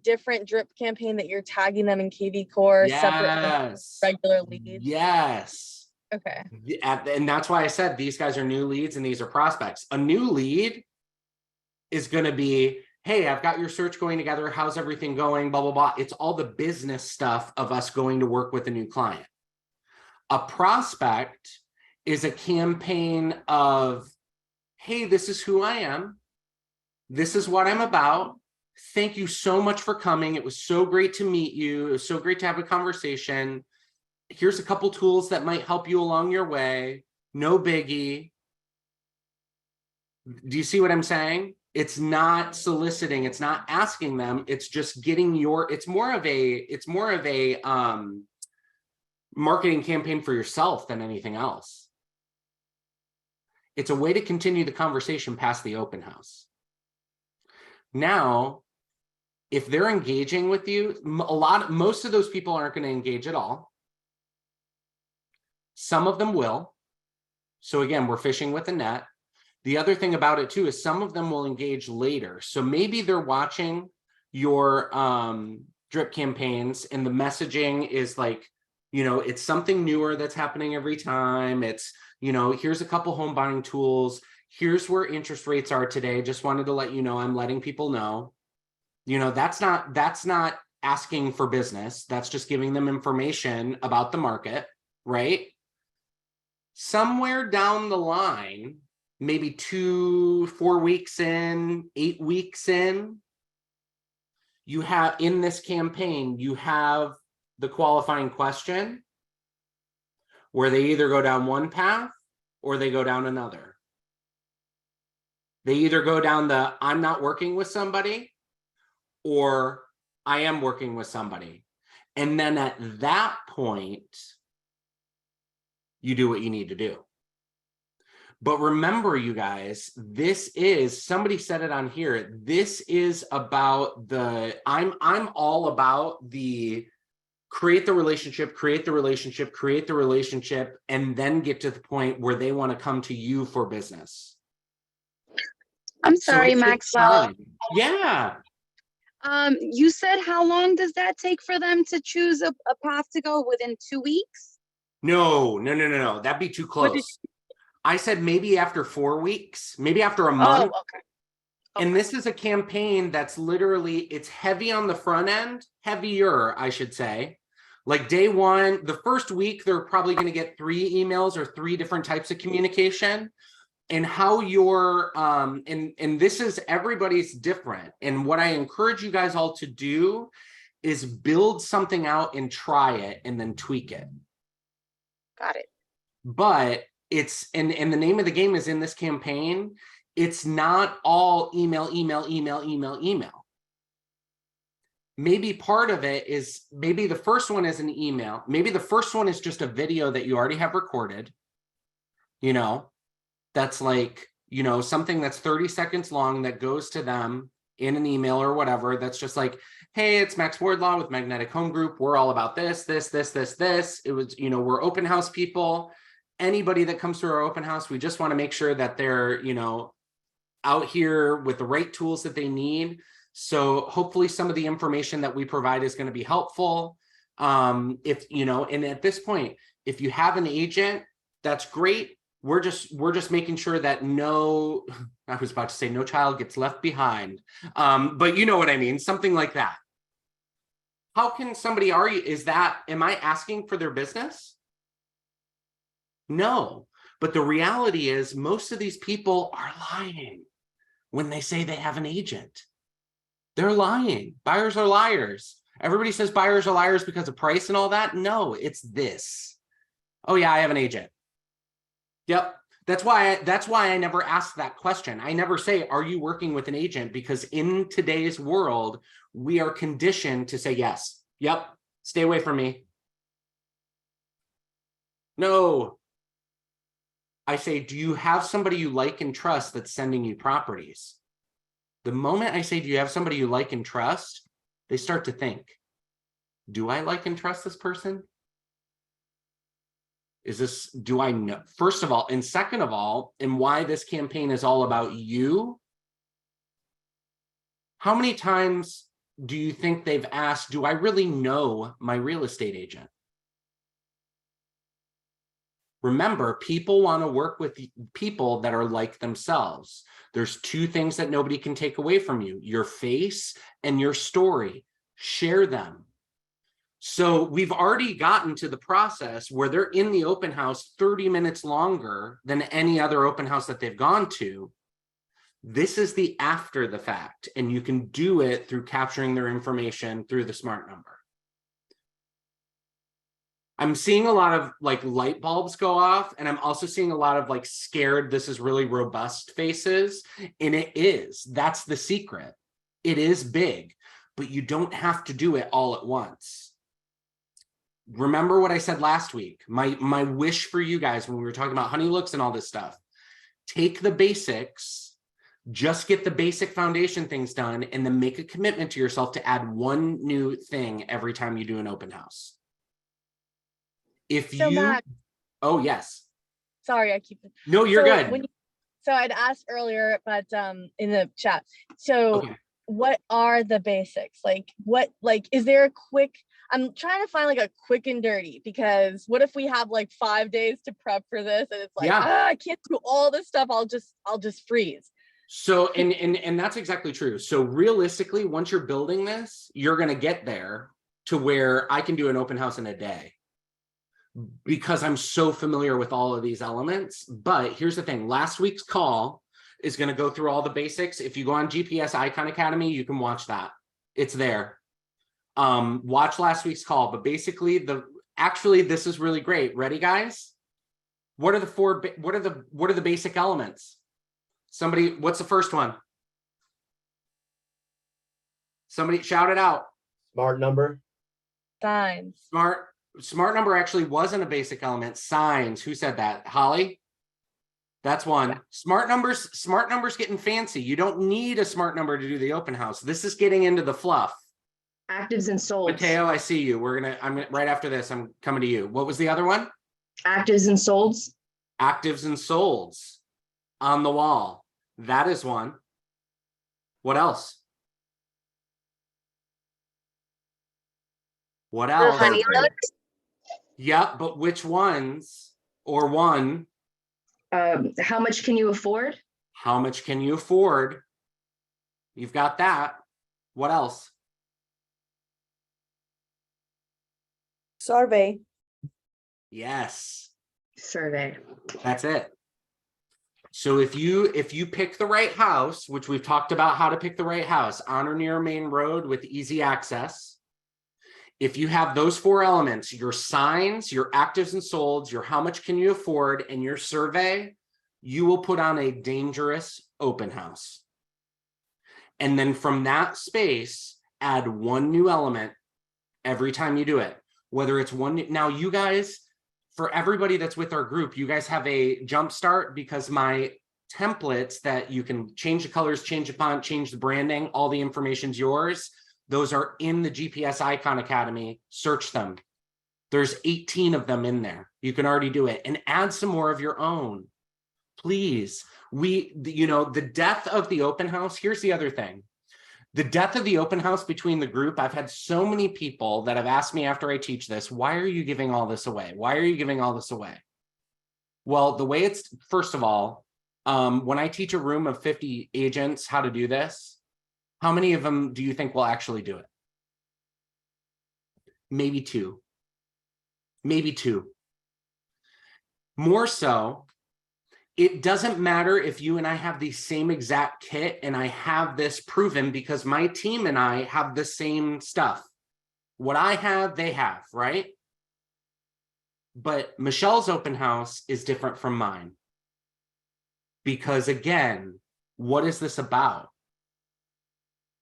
different drip campaign that you're tagging them in KV Core separate from regular leads? Yes. Okay. And that's why I said these guys are new leads and these are prospects. A new lead is going to be, hey, I've got your search going together. How's everything going? Blah, blah, blah. It's all the business stuff of us going to work with a new client. A prospect is a campaign of, hey, this is who I am. This is what I'm about. Thank you so much for coming. It was so great to meet you. It was so great to have a conversation. Here's a couple tools that might help you along your way. No biggie. Do you see what I'm saying? It's not soliciting. It's not asking them. It's just getting it's more of a marketing campaign for yourself than anything else. It's a way to continue the conversation past the open house. Now, if they're engaging with you, most of those people aren't going to engage at all. Some of them will. So again, we're fishing with a net. The other thing about it too is some of them will engage later. So maybe they're watching your drip campaigns and the messaging is like, you know, it's something newer that's happening every time. It's, you know, here's a couple home buying tools. Here's where interest rates are today. Just wanted to let you know, I'm letting people know. You know, that's not asking for business. That's just giving them information about the market, right? Somewhere down the line, maybe 4 weeks in, 8 weeks in, you have in this campaign, you have the qualifying question where they either go down one path or they go down another. They either go down the I'm not working with somebody or I am working with somebody. And then at that point, you do what you need to do. But remember, you guys, somebody said it on here. This is about I'm all about the create the relationship, and then get to the point where they want to come to you for business. I'm sorry, So Maxwell. Yeah. You said how long does that take for them to choose a path to go within 2 weeks? No. That'd be too close. I said maybe after 4 weeks, maybe after a month. Oh, okay. And this is a campaign that's literally, it's heavy on the front end, heavier, I should say. Like day one, the first week, they're probably going to get 3 emails or 3 different types of communication. And how you're, and this is, everybody's different. And what I encourage you guys all to do is build something out and try it and then tweak it. Got it. But it's, and the name of the game is in this campaign, it's not all email. Maybe part of it is, maybe the first one is an email. Maybe the first one is just a video that you already have recorded, you know, that's like, you know, something that's 30 seconds long that goes to them in an email or whatever. That's just like, hey, it's Max Wardlaw with Magnetic Home Group. We're all about this. It was, you know, we're open house people. Anybody that comes to our open house, we just want to make sure that they're, you know, out here with the right tools that they need. So hopefully some of the information that we provide is going to be helpful. If, you know, and at this point, if you have an agent, that's great. We're just making sure that no, I was about to say no child gets left behind. But you know what I mean? Something like that. How can somebody argue? Am I asking for their business? No, but the reality is most of these people are lying when they say they have an agent. They're lying. Buyers are liars. Everybody says buyers are liars because of price and all that. No, it's this. Oh yeah, I have an agent. Yep. That's why I never ask that question. I never say, are you working with an agent? Because in today's world, we are conditioned to say yes. Yep. Stay away from me. No. I say, do you have somebody you like and trust that's sending you properties? The moment I say, do you have somebody you like and trust? They start to think, do I like and trust this person? Do I know? First of all, and second of all, and why this campaign is all about you. How many times do you think they've asked, do I really know my real estate agent? Remember, people want to work with people that are like themselves. There's two things that nobody can take away from you: your face and your story. Share them. So we've already gotten to the process where they're in the open house 30 minutes longer than any other open house that they've gone to. This is the after the fact, and you can do it through capturing their information through the smart number. I'm seeing a lot of like light bulbs go off, and I'm also seeing a lot of like scared, this is really robust faces. And it is. That's the secret. It is big, but you don't have to do it all at once. Remember what I said last week. My wish for you guys when we were talking about honey looks and all this stuff. Take the basics, just get the basic foundation things done, and then make a commitment to yourself to add one new thing every time you do an open house. Matt, oh yes. Sorry, I keep. No, you're good. So I'd asked earlier, but in the chat. So okay. What are the basics? Is there a quick? I'm trying to find like a quick and dirty, because what if we have like 5 days to prep for this and it's like, I can't do all this stuff. I'll just freeze. So, and that's exactly true. So realistically, once you're building this, you're going to get there to where I can do an open house in a day because I'm so familiar with all of these elements. But here's the thing. Last week's call is going to go through all the basics. If you go on GPS Icon Academy, you can watch that. It's there. Watch last week's call, but basically this is really great. Ready, guys? What are the basic elements? Somebody, what's the first one? Somebody shout it out. Smart number. Signs. Smart number actually wasn't a basic element. Signs. Who said that? Holly? That's one. Yeah. Smart numbers getting fancy. You don't need a smart number to do the open house. This is getting into the fluff. Actives and solds. Mateo, I see you. Right after this, I'm coming to you. What was the other one? Actives and solds. Actives and solds on the wall. That is one. What else? What else? Honey looks. Yeah, but which ones? Or one? How much can you afford? How much can you afford? You've got that. What else? Survey. Yes. Survey. That's it. So if you pick the right house, which we've talked about how to pick the right house, on or near a main road with easy access, if you have those four elements, your signs, your actives and solds, your how much can you afford, and your survey, you will put on a dangerous open house. And then from that space, add one new element every time you do it. Whether it's one, now you guys, for everybody that's with our group, you guys have a jump start because my templates that you can change the colors, change the font, change the branding, all the information's yours. Those are in the GPS Icon Academy. Search them. There's 18 of them in there. You can already do it and add some more of your own. Please. The death of the open house. Here's the other thing. The death of the open house between the group, I've had so many people that have asked me after I teach this, why are you giving all this away? Why are you giving all this away? Well, the way it's, first of all, when I teach a room of 50 agents how to do this, how many of them do you think will actually do it? Maybe two. Maybe two. More so, it doesn't matter if you and I have the same exact kit and I have this proven because my team and I have the same stuff. What I have, they have, right? But Michelle's open house is different from mine. Because again, what is this about?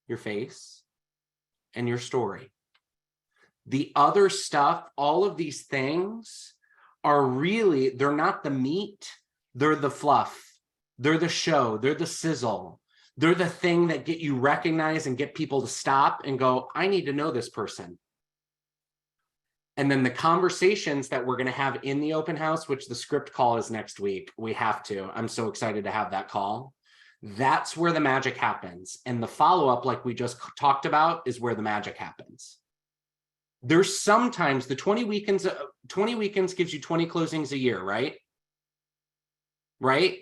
Your face and your story. The other stuff, all of these things are really, they're not the meat. They're the fluff, they're the show, they're the sizzle, they're the thing that get you recognized and get people to stop and go, I need to know this person. And then the conversations that we're going to have in the open house, which the script call is next week, we have to, I'm so excited to have that call. That's where the magic happens. And the follow-up, like we just talked about, is where the magic happens. There's sometimes the 20 weekends gives you 20 closings a year, right? Right?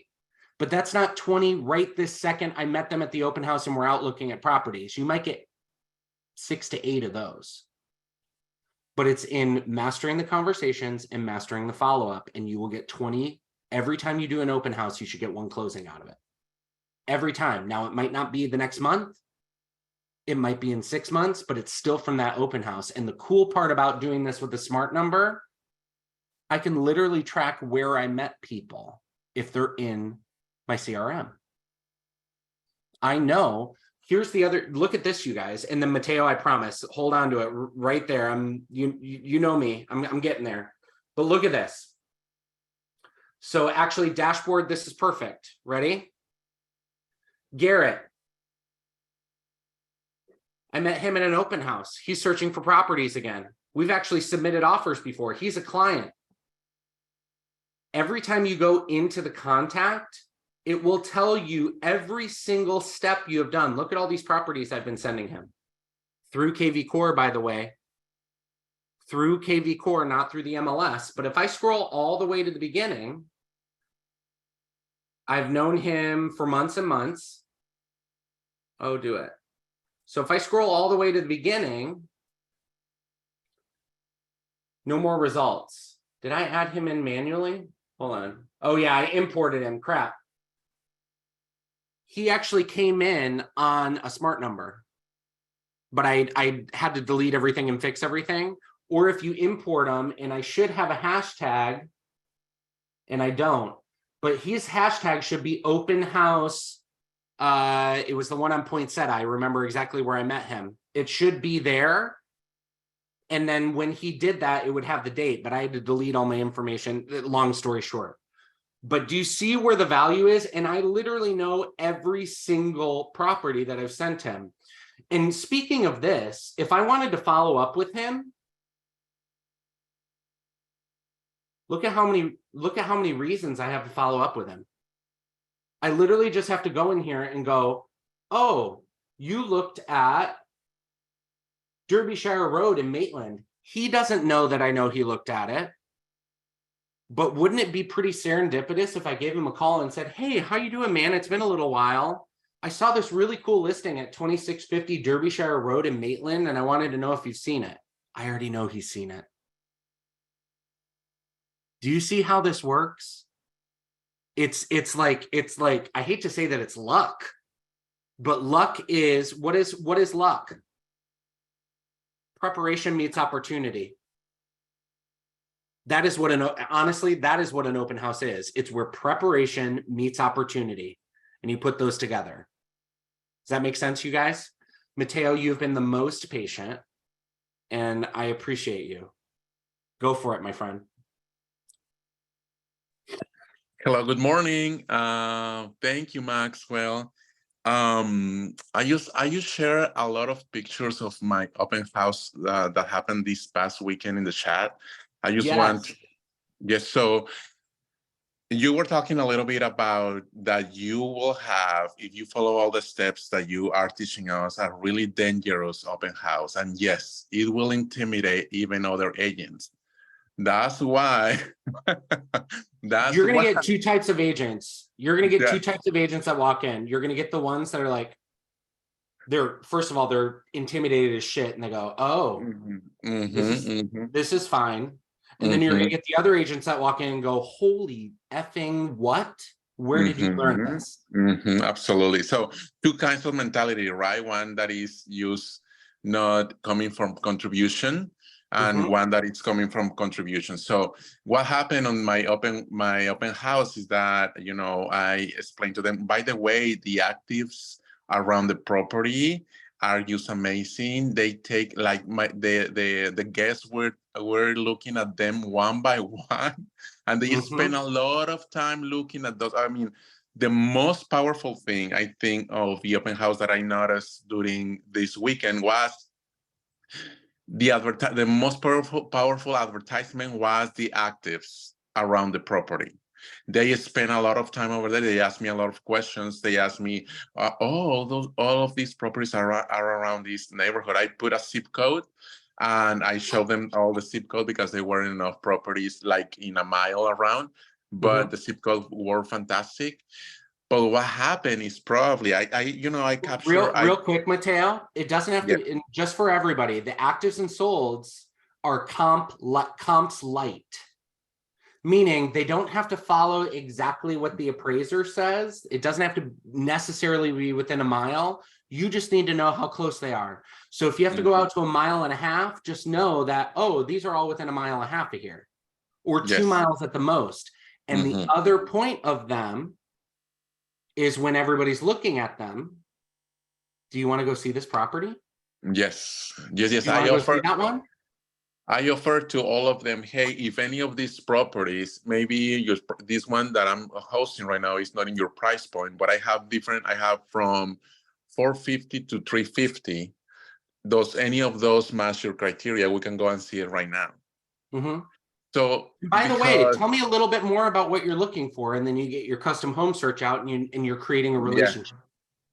But that's not 20 right this second. I met them at the open house and we're out looking at properties. You might get 6 to 8 of those. But it's in mastering the conversations and mastering the follow-up, and you will get 20. Every time you do an open house, you should get 1 closing out of it. Every time. Now, it might not be the next month. It might be in 6 months, but it's still from that open house. And the cool part about doing this with the smart number, I can literally track where I met people if they're in my CRM. I know, here's the other, look at this, you guys. And then Mateo, I promise, hold on to it right there. You know me, I'm getting there. But look at this. So actually, dashboard, this is perfect. Ready? Garrett. I met him in an open house. He's searching for properties again. We've actually submitted offers before. He's a client. Every time you go into the contact, it will tell you every single step you have done. Look at all these properties I've been sending him. Through KV Core, by the way. Through KV Core, not through the MLS. But if I scroll all the way to the beginning, I've known him for months and months. Oh, do it. So if I scroll all the way to the beginning, no more results. Did I add him in manually? Hold on. Oh yeah, I imported him, crap. He actually came in on a smart number, but I had to delete everything and fix everything. Or if you import them, and I should have a hashtag, and I don't, but his hashtag should be open house. It was the one on Poinsettia. I remember exactly where I met him. It should be there. And then when he did that, it would have the date, but I had to delete all my information, long story short. But do you see where the value is? And I literally know every single property that I've sent him. And speaking of this, if I wanted to follow up with him, look at how many reasons I have to follow up with him. I literally just have to go in here and go, oh, you looked at Derbyshire Road in Maitland. He doesn't know that I know he looked at it. But wouldn't it be pretty serendipitous if I gave him a call and said, hey, how you doing, man? It's been a little while. I saw this really cool listing at 2650 Derbyshire Road in Maitland, and I wanted to know if you've seen it. I already know he's seen it. Do you see how this works? It's like, I hate to say that it's luck, but luck is, what is luck? Preparation meets opportunity. That is what honestly, that is what an open house is. It's where preparation meets opportunity, and you put those together. Does that make sense, you guys? Mateo, you've been the most patient, and I appreciate you. Go for it, my friend. Hello, good morning. Thank you, Maxwell. I just share a lot of pictures of my open house that happened this past weekend in the chat. I just want, yes, so You were talking a little bit about that you will have, if you follow all the steps that you are teaching us, a really dangerous open house. And yes, it will intimidate even other agents. That's why, that's You're gonna why. get two types of agents. You're gonna get Yeah. two types of agents that walk in. You're gonna get the ones that are like, they're first of all, they're intimidated as shit, and they go, "Oh, this is fine." And then you're gonna get the other agents that walk in and go, "Holy effing what? Where did you learn this?" Absolutely. So two kinds of mentality, right? One that is used not coming from contribution, and one that is coming from contribution. So what happened on my open house is that, you know, I explained to them, by the way, the actives around the property are just amazing. They take like the guests were looking at them one by one, and they spend a lot of time looking at those. I mean, the most powerful thing I think of the open house that I noticed during this weekend was the most powerful advertisement was the actives around the property. They spend a lot of time over there. They ask me a lot of questions. They ask me, all of these properties are around this neighborhood. I put a zip code and I show them all the zip code because there weren't enough properties like in a mile around, but the zip code were fantastic. But what happened is probably I capture real quick, Mateo. It doesn't have Yeah. to, and just for everybody, the actives and solds are comps light, meaning they don't have to follow exactly what the appraiser says. It doesn't have to necessarily be within a mile. You just need to know how close they are. So if you have to go out to a mile and a half, just know that, oh, these are all within a mile and a half of here, or 2 Yes. miles at the most. And the other point of them is when everybody's looking at them, do you want to go see this property? Yes. Do you want to go see that one? I offer to all of them, hey, if any of these properties, maybe this one that I'm hosting right now is not in your price point, but I have from 450 to 350. Any of those match your criteria, we can go and see it right now. So by the way, tell me a little bit more about what you're looking for, and then you get your custom home search out and you're creating a relationship.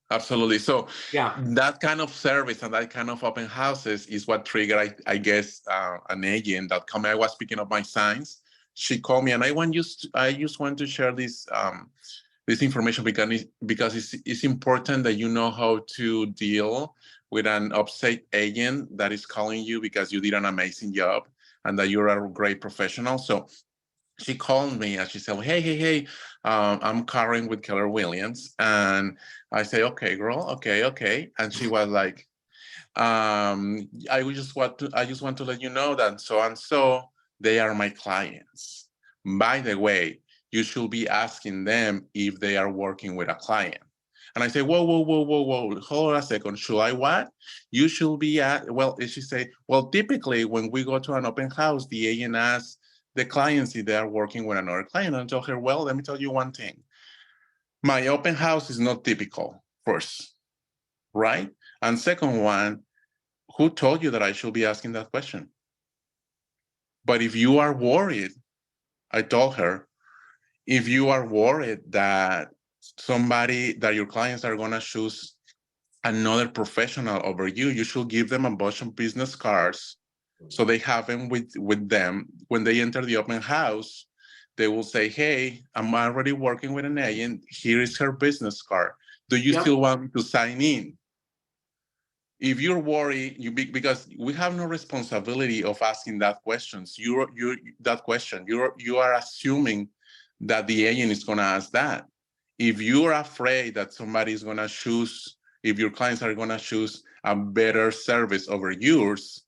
Absolutely. So yeah, that kind of service and that kind of open houses is what triggered, I guess, an agent that called me. I was picking up my signs. She called me, and I just want to share this this information because it's important that you know how to deal with an upstate agent that is calling you because you did an amazing job and that you're a great professional. So she called me and she said, hey, I'm Karen with Keller Williams. And I say, okay, girl, okay. And she was like, I just want to let you know that so and so, they are my clients. By the way, you should be asking them if they are working with a client. And I say, whoa, hold on a second. Should I what? You should be she say, well, typically when we go to an open house, the agent asks the clients if they are working with another client. And I told her, well, let me tell you one thing. My open house is not typical, first, right? And second one, who told you that I should be asking that question? But if you are worried, I told her, if you are worried that your clients are going to choose another professional over you, you should give them a bunch of business cards so they have them with them. When they enter the open house, they will say, hey, I'm already working with an agent. Here is her business card. Do you still want me to sign in? If you're worried, because we have no responsibility of asking that questions. You are assuming that the agent is going to ask that. If you are afraid that somebody is going to choose, if your clients are going to choose a better service over yours,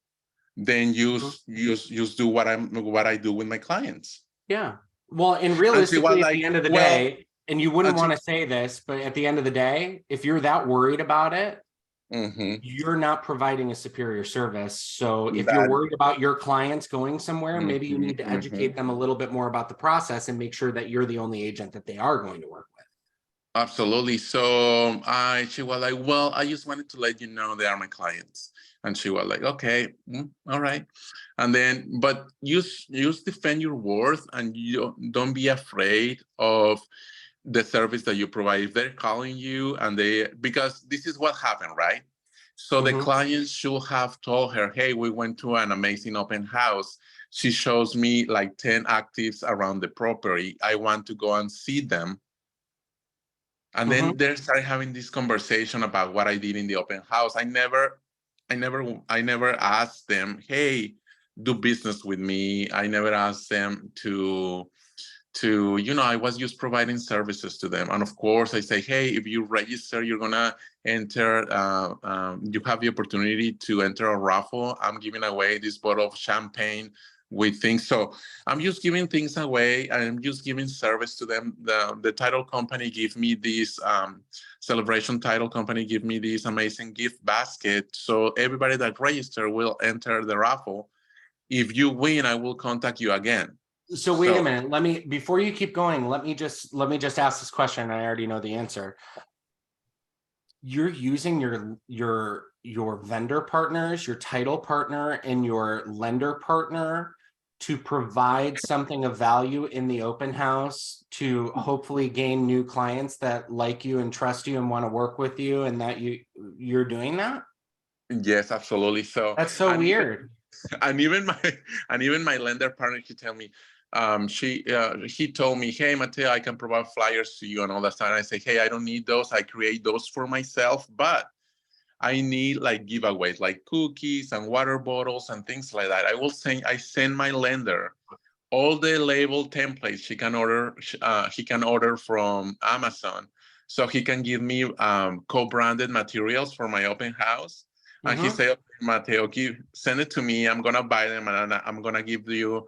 then you do what I do with my clients. Yeah. Well, and realistically, at the end of the day, and you wouldn't want to say this, but at the end of the day, if you're that worried about it, you're not providing a superior service. So if you're worried about your clients going somewhere, maybe you need to educate them a little bit more about the process and make sure that you're the only agent that they are going to work with. Absolutely. So she was like, well, I just wanted to let you know they are my clients. And she was like, okay, all right. And then, but use defend your worth, and you don't be afraid of the service that you provide. If they're calling you and because this is what happened, right? So the client should have told her, hey, we went to an amazing open house. She shows me like 10 actives around the property. I want to go and see them. And then they started having this conversation about what I did in the open house. I never asked them, hey, do business with me. I never asked them to I was just providing services to them. And of course I say, hey, if you register, you're gonna enter, you have the opportunity to enter a raffle. I'm giving away this bottle of champagne with things. So I'm just giving things away. I'm just giving service to them. The title company give me this celebration title company give me this amazing gift basket. So everybody that register will enter the raffle. If you win, I will contact you again. So wait a minute, before you keep going, let me just ask this question. I already know the answer. You're using your vendor partners, your title partner, and your lender partner to provide something of value in the open house to hopefully gain new clients that like you and trust you and want to work with you, and that you're doing that? Yes, absolutely. So that's so weird. Even my lender partner, he tell me, he told me, hey, Mateo, I can provide flyers to you and all that stuff. And I say, hey, I don't need those. I create those for myself, but I need like giveaways, like cookies and water bottles and things like that. I send my lender all the label templates he can order from Amazon. So he can give me co-branded materials for my open house. And he said, okay, Mateo, send it to me. I'm gonna buy them, and I'm gonna give you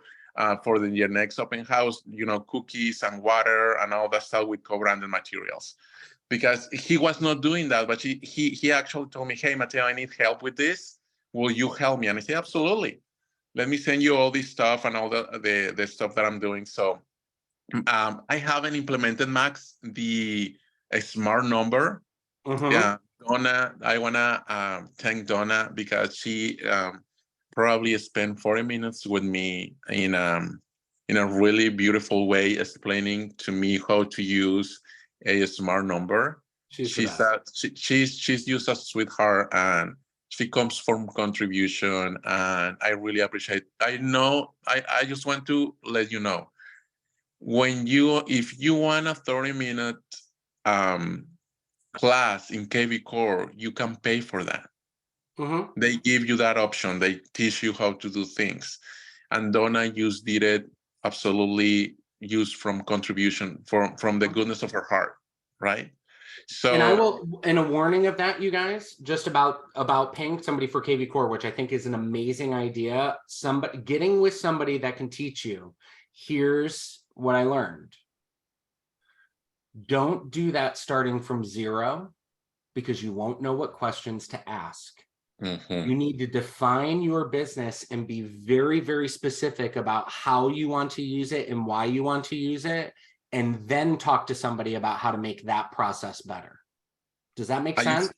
for your next open house, cookies and water and all that stuff with co-branded materials. Because he was not doing that, but he actually told me, hey, Mateo, I need help with this. Will you help me? And I said, absolutely. Let me send you all this stuff and all the stuff that I'm doing. So I haven't implemented, Max, the smart number. Yeah, Donna, I wanna thank Donna because she probably spent 40 minutes with me in a really beautiful way, explaining to me how to use a smart number. She's just a sweetheart, and she comes from contribution, and I really appreciate. I just want to let you know, if you want a 30-minute class in KV Core, you can pay for that. They give you that option. They teach you how to do things. And Donna just did it absolutely used from contribution, from the goodness of her heart, right? So, and I will, in a warning of that, you guys, just about paying somebody for KV Core, which I think is an amazing idea. Getting with somebody that can teach you. Here's what I learned. Don't do that starting from zero, because you won't know what questions to ask. You need to define your business and be very, very specific about how you want to use it and why you want to use it, and then talk to somebody about how to make that process better. Does that make sense?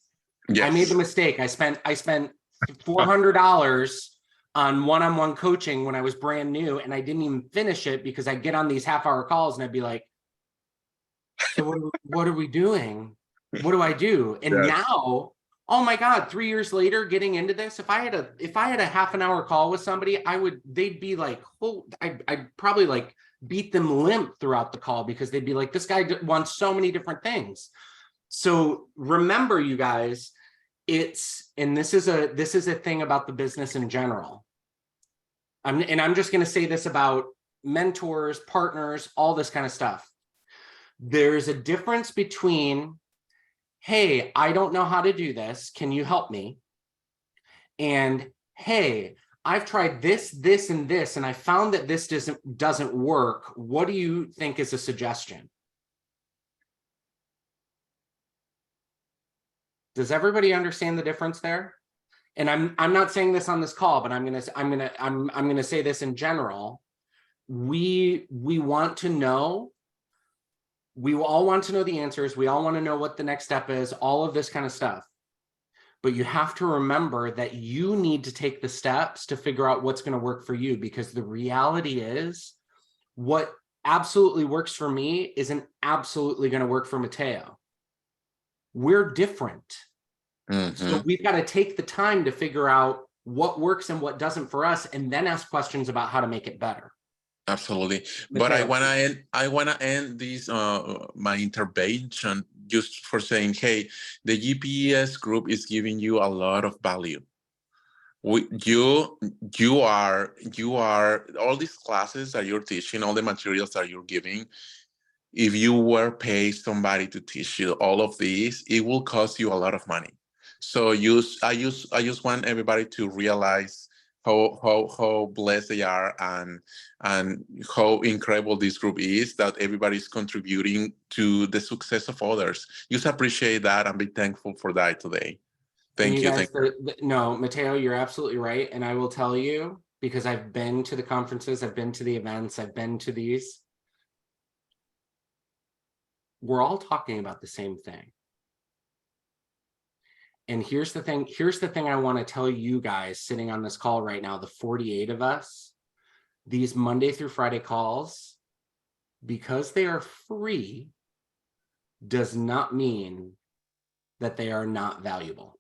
Yes. I made the mistake. I spent $400 on one-on-one coaching when I was brand new, and I didn't even finish it because I'd get on these half-hour calls and I'd be like, so what are we doing? What do I do? And now, oh my God, 3 years later, getting into this, if I had a half an hour call with somebody, they'd be like, oh, I'd probably like beat them limp throughout the call, because they'd be like, this guy wants so many different things. So remember, you guys, and this is a thing about the business in general. I'm just going to say this about mentors, partners, all this kind of stuff. There's a difference between, hey, I don't know how to do this, can you help me? And hey, I've tried this, this, and this, and I found that this doesn't work. What do you think is a suggestion? Does everybody understand the difference there? And I'm not saying this on this call, but I'm gonna say this in general. We want to know. We all want to know the answers. We all want to know what the next step is, all of this kind of stuff. But you have to remember that you need to take the steps to figure out what's going to work for you, because the reality is what absolutely works for me isn't absolutely going to work for Mateo. We're different. So we've got to take the time to figure out what works and what doesn't for us, and then ask questions about how to make it better. Absolutely. But Mateo. I wanna end this my intervention just for saying, hey, the GPS group is giving you a lot of value. You are all these classes that you're teaching, all the materials that you're giving. If you were pay somebody to teach you all of these, it will cost you a lot of money. So I just want everybody to realize how blessed they are, and how incredible this group is, that everybody's contributing to the success of others. Just appreciate that and be thankful for that today. Thank you. Guys, no, Mateo, you're absolutely right. And I will tell you, because I've been to the conferences, I've been to the events, I've been to these. We're all talking about the same thing. And here's the thing I want to tell you guys sitting on this call right now, the 48 of us, these Monday through Friday calls, because they are free, does not mean that they are not valuable.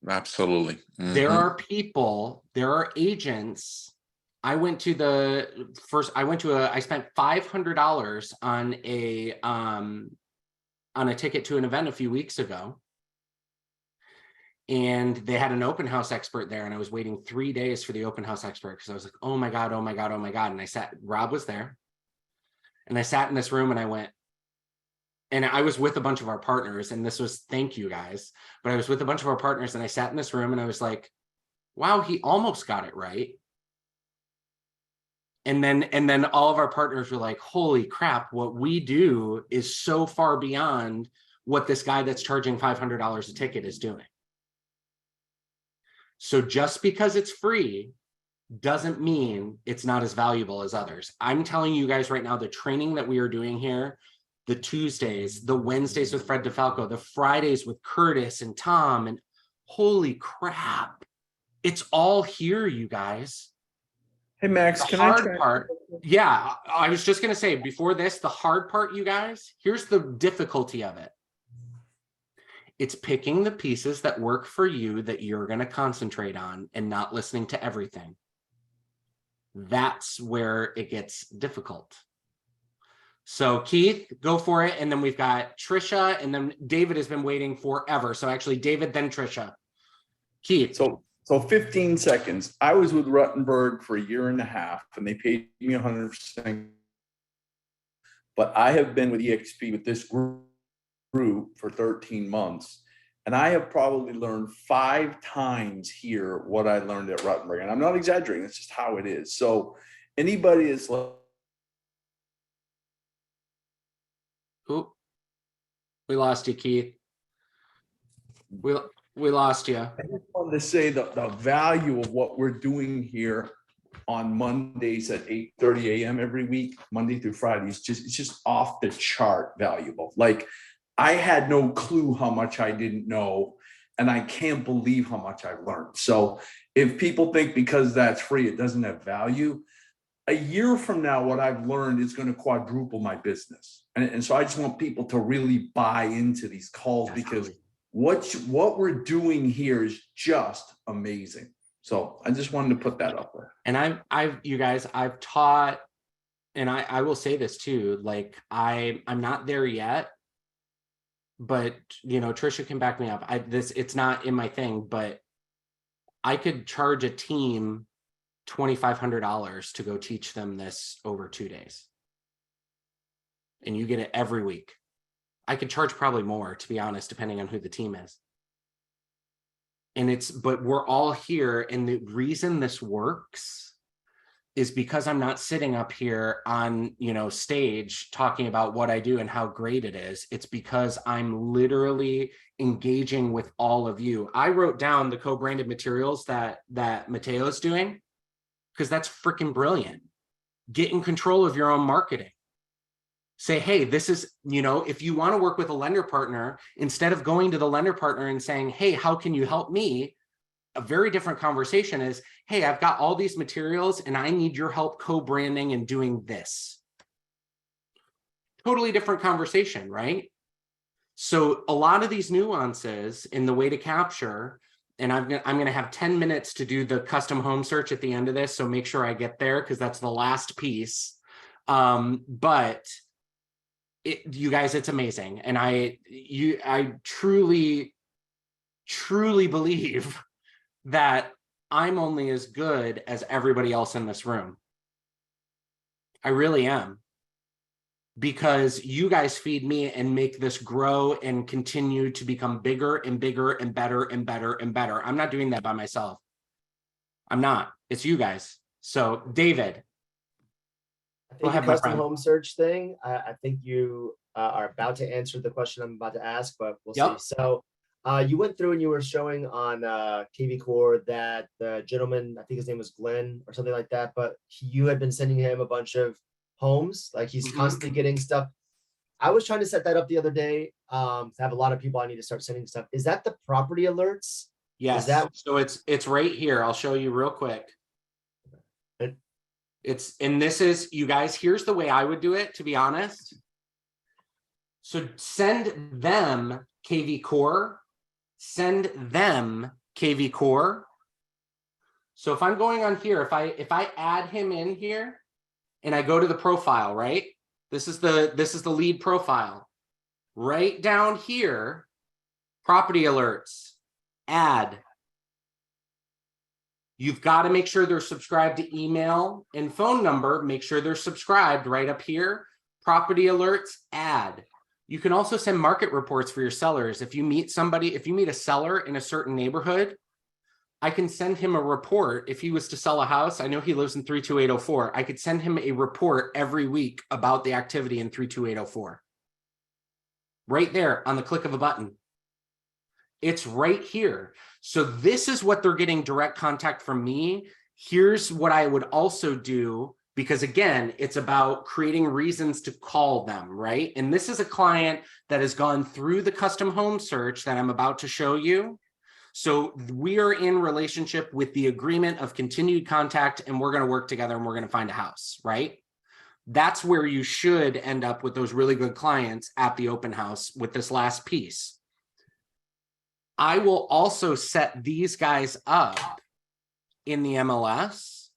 Absolutely. There are people, there are agents. I spent $500 on a ticket to an event a few weeks ago. And they had an open house expert there, and I was waiting 3 days for the open house expert because I was like, oh my God, oh my God, oh my God. And Rob was there, and I sat in this room and I went, and I was with a bunch of our partners, and this was, thank you guys, but I was with a bunch of our partners, and I sat in this room and I was like, wow, he almost got it right. And then all of our partners were like, holy crap, what we do is so far beyond what this guy that's charging $500 a ticket is doing. So just because it's free doesn't mean it's not as valuable as others. I'm telling you guys right now, the training that we are doing here, the Tuesdays, the Wednesdays with Fred DeFalco, the Fridays with Curtis and Tom, and holy crap, it's all here, you guys. Hey, Max, the hard part, yeah, I was just going to say before this, the hard part, you guys, here's the difficulty of it. It's picking the pieces that work for you that you're going to concentrate on and not listening to everything. That's where it gets difficult. So Keith, go for it. And then we've got Trisha, and then David has been waiting forever. So actually David, then Trisha. Keith. So 15 seconds. I was with Ruttenberg for 1.5 years, and they paid me 100%. But I have been with EXP with this group for 13 months. And I have probably learned 5 times here what I learned at Ruttenberg. And I'm not exaggerating, it's just how it is. So anybody is like, Oop. We lost you, Keith. We lost you. I just wanted to say the value of what we're doing here on Mondays at 8:30 a.m. every week, Monday through Friday, it's just off the chart valuable. Like, I had no clue how much I didn't know, and I can't believe how much I've learned. So if people think because that's free, it doesn't have value, a year from now, what I've learned is going to quadruple my business. And so I just want people to really buy into these calls, because what we're doing here is just amazing. So I just wanted to put that up there. And you guys, I've taught, and I will say this too, like I'm not there yet, but you know, Trisha can back me up. It's not in my thing, but I could charge a team $2,500 to go teach them this over 2 days. And you get it every week. I could charge probably more, to be honest, depending on who the team is. And but we're all here. And the reason this works is because I'm not sitting up here on, stage talking about what I do and how great it is. It's because I'm literally engaging with all of you. I wrote down the co-branded materials that Mateo's doing, because that's freaking brilliant. Get in control of your own marketing. Say, hey, this is, if you want to work with a lender partner, instead of going to the lender partner and saying, hey, how can you help me? A very different conversation is, hey, I've got all these materials and I need your help co-branding and doing this. Totally different conversation, right? So a lot of these nuances in the way to capture, and I'm going to have 10 minutes to do the custom home search at the end of this. So make sure I get there because that's the last piece. But you guys, it's amazing. And I truly believe that I'm only as good as everybody else in this room. I really am. Because you guys feed me and make this grow and continue to become bigger and bigger and better and better and better. I'm not doing that by myself. I'm not. It's you guys. So, David. I think the custom home search thing, I think you are about to answer the question I'm about to ask, but we'll see. So you went through and you were showing on KV Core that the gentleman, I think his name was Glenn or something like that, but you had been sending him a bunch of homes, like he's constantly getting stuff. I was trying to set that up the other day. To have a lot of people I need to start sending stuff. Is that the property alerts? Yes. Is that so it's right here. I'll show you real quick. And this is, you guys, here's the way I would do it, to be honest. So send them KV Core, send them KV Core. So if I'm going on here, if I add him in here and I go to the profile, right? This is the lead profile. Right down here, property alerts, add. You've got to make sure they're subscribed to email and phone number. Make sure they're subscribed right up here. Property alerts, add. You can also send market reports for your sellers. If you meet a seller in a certain neighborhood, I can send him a report. If he was to sell a house, I know he lives in 32804. I could send him a report every week about the activity in 32804. Right there on the click of a button. It's right here. So this is what they're getting direct contact from me. Here's what I would also do, because again, it's about creating reasons to call them, right? And this is a client that has gone through the custom home search that I'm about to show you. So we are in relationship with the agreement of continued contact, and we're going to work together and we're going to find a house, right? That's where you should end up with those really good clients at the open house with this last piece. I will also set these guys up in the MLS,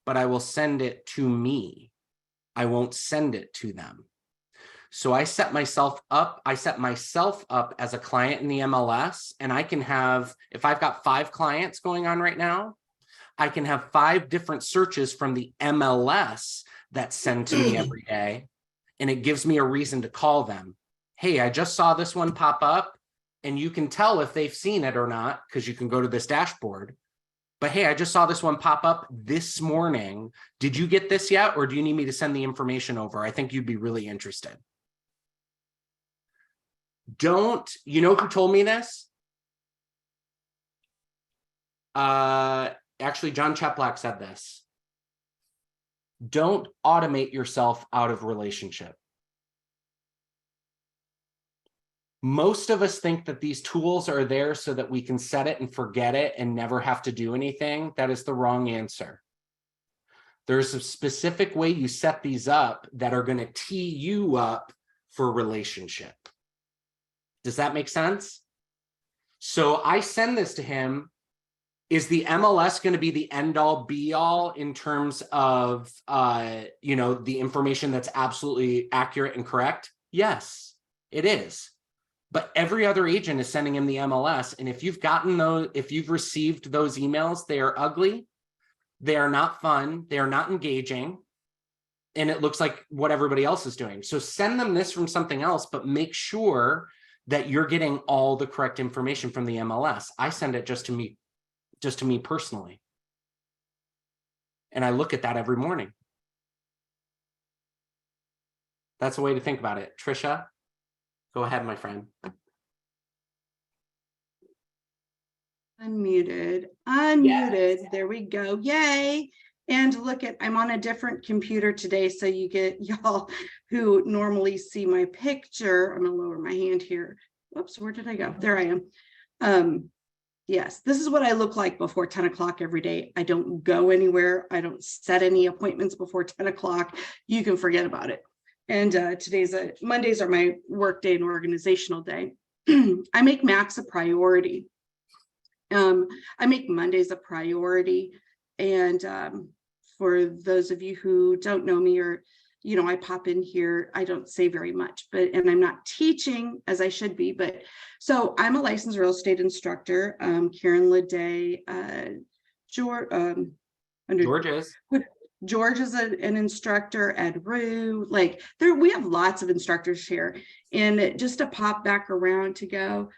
but I will send it to me. I won't send it to them. So I set myself up as a client in the MLS, and I can have, if I've got 5 clients going on right now, I can have 5 different searches from the MLS that send to me every day. And it gives me a reason to call them. Hey, I just saw this one pop up. And you can tell if they've seen it or not, because you can go to this dashboard. But hey, I just saw this one pop up this morning. Did you get this yet? Or do you need me to send the information over? I think you'd be really interested. You know who told me this? Actually, John Cheplack said this. Don't automate yourself out of relationship. Most of us think that these tools are there so that we can set it and forget it and never have to do anything. That is the wrong answer. There's a specific way you set these up that are going to tee you up for a relationship. Does that make sense? So I send this to him. Is the MLS going to be the end all be all in terms of, the information that's absolutely accurate and correct? Yes, it is. But every other agent is sending him the MLS. And if you've received those emails, they are ugly. They are not fun. They are not engaging. And it looks like what everybody else is doing. So send them this from something else, but make sure that you're getting all the correct information from the MLS. I send it just to me personally. And I look at that every morning. That's a way to think about it. Trisha? Go ahead, my friend. Unmuted. Yes. There we go. Yay. And look at, I'm on a different computer today, so you get y'all who normally see my picture. I'm gonna lower my hand here. Whoops, where did I go? There I am. Yes, this is what I look like before 10 o'clock every day. I don't go anywhere. I don't set any appointments before 10 o'clock. You can forget about it. And Mondays are my work day and organizational day. I make Max a priority. I make Mondays a priority. And for those of you who don't know me, or I pop in here, I don't say very much, and I'm not teaching as I should be, but so I'm a licensed real estate instructor. Karen Leday, George is an instructor, Ed Rue, we have lots of instructors here. And just to pop back around to go,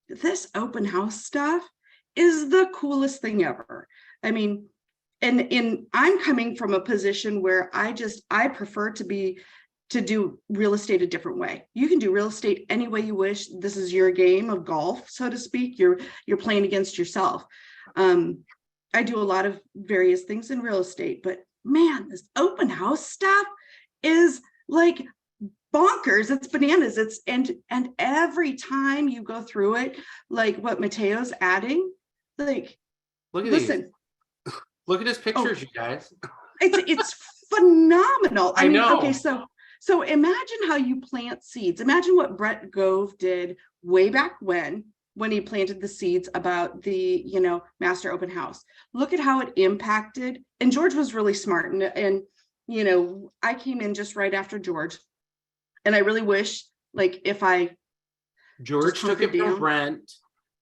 this open house stuff is the coolest thing ever. I mean, and I'm coming from a position where I prefer to do real estate a different way. You can do real estate any way you wish. This is your game of golf, so to speak. You're playing against yourself. I do a lot of various things in real estate, but man, this open house stuff is like bonkers. It's bananas. And every time you go through it, like what Mateo's adding, like, look at listen. these. Look at his pictures, you guys. It's phenomenal. I know. Okay, so imagine how you plant seeds. Imagine what Brett Gove did way back when he planted the seeds about the master open house. Look at how it impacted. And George was really smart. And I came in just right after George. And I really wish, if George took it from Brent.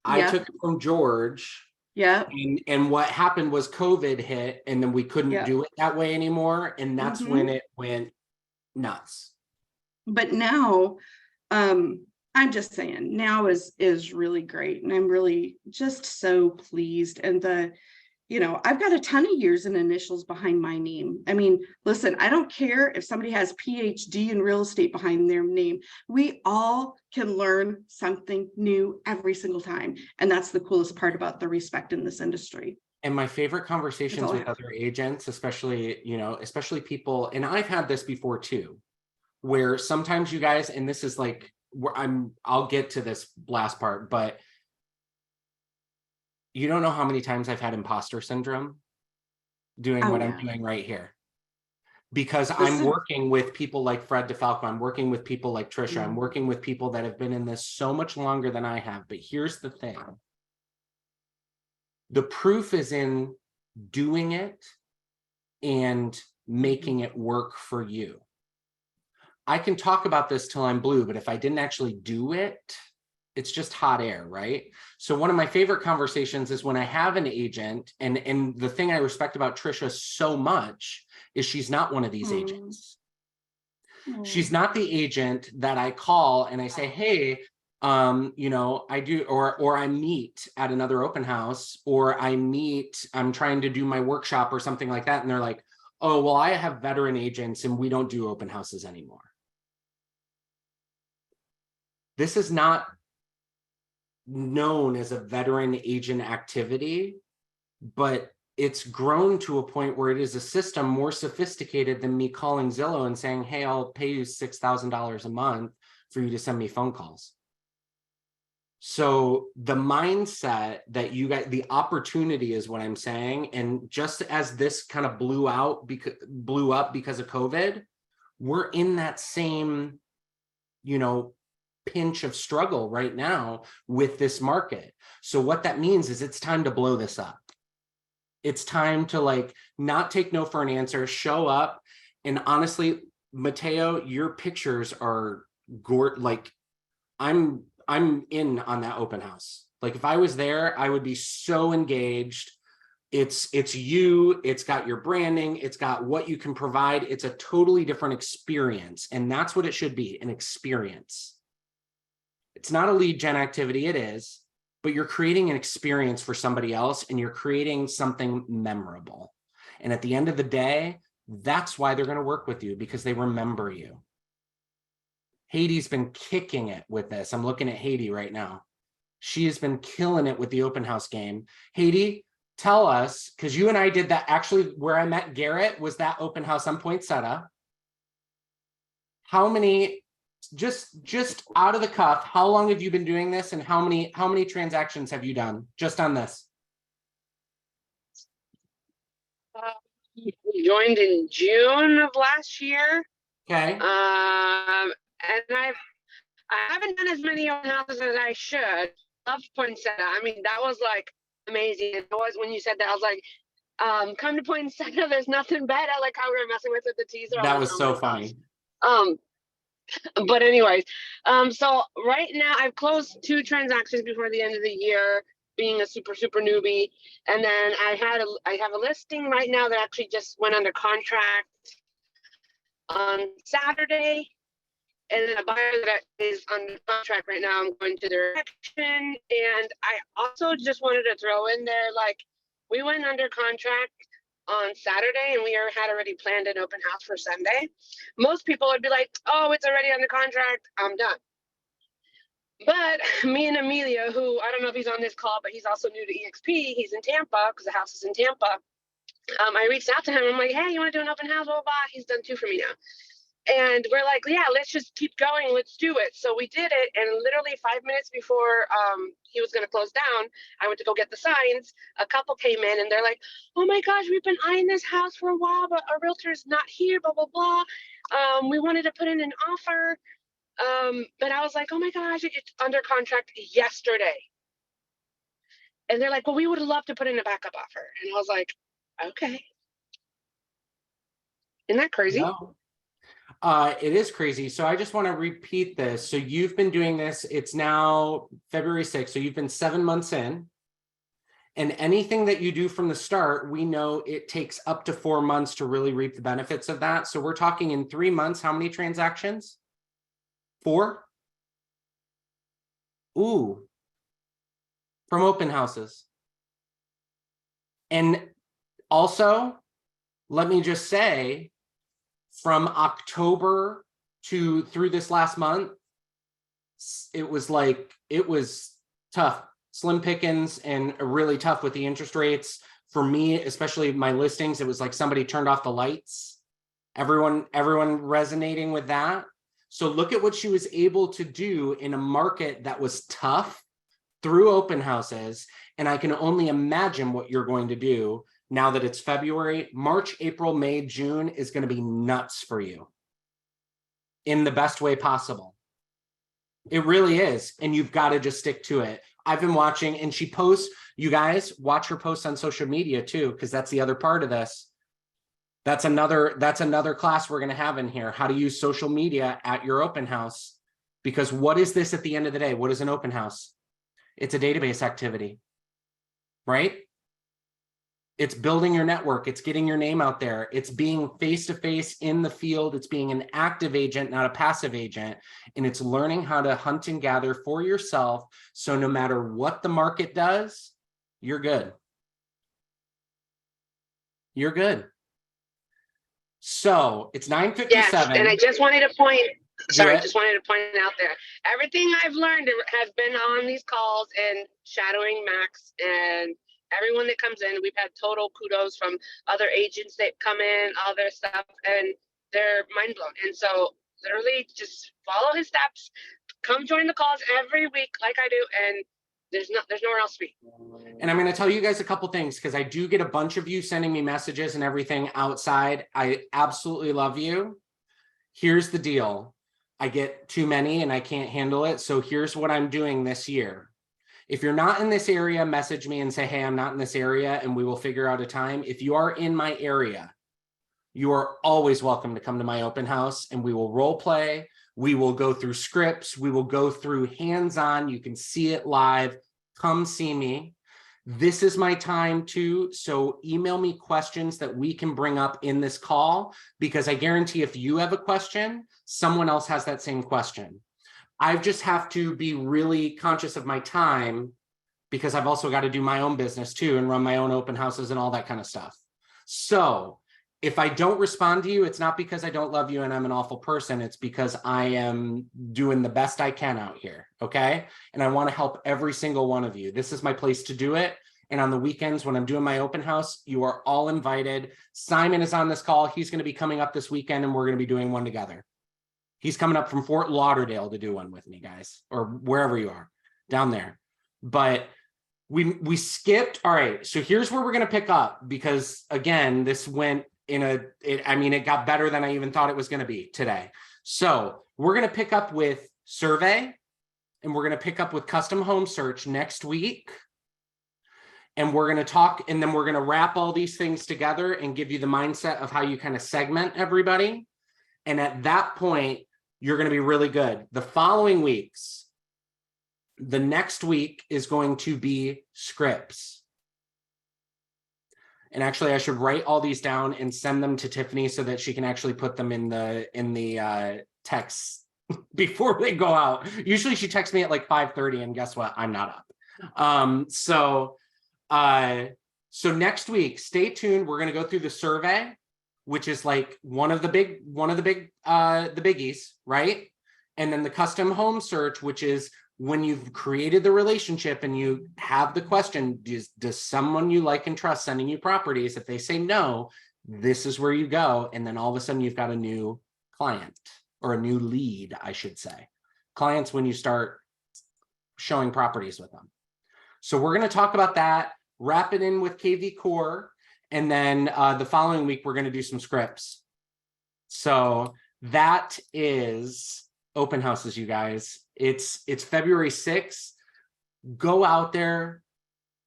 I took it from George. Yeah. And what happened was COVID hit, and then we couldn't do it that way anymore. And that's when it went nuts. But now, I'm just saying, now is really great. And I'm really just so pleased. And I've got a ton of years and initials behind my name. I mean, listen, I don't care if somebody has PhD in real estate behind their name. We all can learn something new every single time. And that's the coolest part about the respect in this industry. And my favorite conversations with other agents, especially people, and I've had this before too, where sometimes you guys, and this is like, I'll get to this last part, but you don't know how many times I've had imposter syndrome doing I'm doing right here. Because I'm working with people like Fred DeFalco, I'm working with people like Trisha, I'm working with people that have been in this so much longer than I have. But here's the thing. The proof is in doing it and making it work for you. I can talk about this till I'm blue, but if I didn't actually do it, it's just hot air, right? So one of my favorite conversations is when I have an agent, and the thing I respect about Trisha so much is she's not one of these agents. She's not the agent that I call and I say, hey, I do, or I meet at another open house, or I'm trying to do my workshop or something like that. And they're like, oh, well, I have veteran agents and we don't do open houses anymore. This is not known as a veteran agent activity, but it's grown to a point where it is a system more sophisticated than me calling Zillow and saying, hey, I'll pay you $6,000 a month for you to send me phone calls. So the mindset that you got, the opportunity is what I'm saying. And just as this kind of blew up because of COVID, we're in that same, pinch of struggle right now with this market. So what that means is it's time to blow this up. It's time to not take no for an answer, show up. And honestly, Mateo, your pictures are I'm in on that open house. If I was there, I would be so engaged. It's you, it's got your branding, it's got what you can provide. It's a totally different experience. And that's what it should be, an experience. It's not a lead gen activity, it is, but you're creating an experience for somebody else and you're creating something memorable. And at the end of the day, that's why they're going to work with you, because they remember you. Haiti's been kicking it with this. I'm looking at Haiti right now. She has been killing it with the open house game. Haiti, tell us, because you and I did that, actually where I met Garrett was that open house on Poinsettia. How many, just out of the cuff, how long have you been doing this, and how many transactions have you done just on this? Joined in June of last year. Okay. And I haven't done as many open houses as I should. Loved Poinsettia. I mean, that was like amazing. It was when you said that, I was like, come to Poinsettia, there's nothing better, like how we were messing with the teaser. That was so funny. But anyways, so right now I've closed 2 transactions before the end of the year, being a super newbie. And then I have a listing right now that actually just went under contract on Saturday. And then a buyer that is under contract right now, I'm going to their action. And I also just wanted to throw in there, like, we went under contract on Saturday and we had already planned an open house for Sunday. Most people would be like, oh, it's already under contract, I'm done. But me and Emilio, who I don't know if he's on this call, but he's also new to EXP, he's in Tampa because the house is in Tampa. I reached out to him. I'm like, hey, you want to do an open house? Blah, blah, blah. He's done 2 for me now. And we're like, yeah, let's just keep going. Let's do it. So we did it. And literally 5 minutes before he was going to close down, I went to go get the signs. A couple came in and they're like, oh my gosh, we've been eyeing this house for a while, but our realtor is not here, blah, blah, blah. We wanted to put in an offer. But I was like, oh my gosh, it's under contract yesterday. And they're like, well, we would love to put in a backup offer. And I was like, okay. Isn't that crazy? No. It is crazy. So I just want to repeat this. So you've been doing this. It's now February 6th. So you've been 7 months in. And anything that you do from the start, we know it takes up to 4 months to really reap the benefits of that. So we're talking in 3 months, how many transactions? 4? Ooh. From open houses. And also, let me just say, from October through this last month, it was tough, slim pickings, and really tough with the interest rates. For me, especially my listings, it was like somebody turned off the lights. Everyone resonating with that. So look at what she was able to do in a market that was tough through open houses. And I can only imagine what you're going to do now that it's February. March, April, May, June is going to be nuts for you in the best way possible. It really is. And you've got to just stick to it. I've been watching, and she posts, you guys watch her posts on social media too, because that's the other part of this. That's another class we're going to have in here, how to use social media at your open house. Because what is this at the end of the day? What is an open house? It's a database activity, right? It's building your network. It's getting your name out there. It's being face-to-face in the field. It's being an active agent, not a passive agent. And it's learning how to hunt and gather for yourself. So no matter what the market does, you're good. You're good. So it's 9:57. Yes, and I just wanted to point, just wanted to point out there, everything I've learned has been on these calls and shadowing Max and everyone that comes in. We've had total kudos from other agents that come in, all their stuff, and they're mind blown. And so literally just follow his steps, come join the calls every week like I do, and there's nowhere else to be. And I'm going to tell you guys a couple things, because I do get a bunch of you sending me messages and everything outside. I absolutely love you. Here's the deal. I get too many and I can't handle it. So here's what I'm doing this year. If you're not in this area, message me and say, hey, I'm not in this area, and we will figure out a time. If you are in my area, you are always welcome to come to my open house, and we will role play. We will go through scripts. We will go through hands-on. You can see it live. Come see me. This is my time too. So email me questions that we can bring up in this call, because I guarantee if you have a question, someone else has that same question. I just have to be really conscious of my time, because I've also got to do my own business too and run my own open houses and all that kind of stuff. So if I don't respond to you, it's not because I don't love you and I'm an awful person. It's because I am doing the best I can out here. Okay. And I want to help every single one of you. This is my place to do it. And on the weekends when I'm doing my open house, you are all invited. Simon is on this call. He's going to be coming up this weekend and we're going to be doing one together. He's coming up from Fort Lauderdale to do one with me, guys, or wherever you are down there. But we skipped. All right. So here's where we're going to pick up, because again, this went in it got better than I even thought it was going to be today. So we're going to pick up with survey, and we're going to pick up with custom home search next week. And we're going to talk, and then we're going to wrap all these things together and give you the mindset of how you kind of segment everybody. And at that point, you're going to be really good. The following weeks, the next week is going to be scripts. And actually, I should write all these down and send them to Tiffany so that she can actually put them in the text before they go out. Usually she texts me at like 5:30, and guess what? I'm not up. So next week, stay tuned. We're going to go through the survey, which is like one of the biggies, right? And then the custom home search, which is when you've created the relationship and you have the question, does someone you like and trust sending you properties? If they say no, this is where you go. And then all of a sudden you've got a new client, or a new lead, I should say. Clients when you start showing properties with them. So we're going to talk about that, wrap it in with KV Core, and then the following week we're going to do some scripts. So that is open houses, you guys. It's February 6th. Go out there,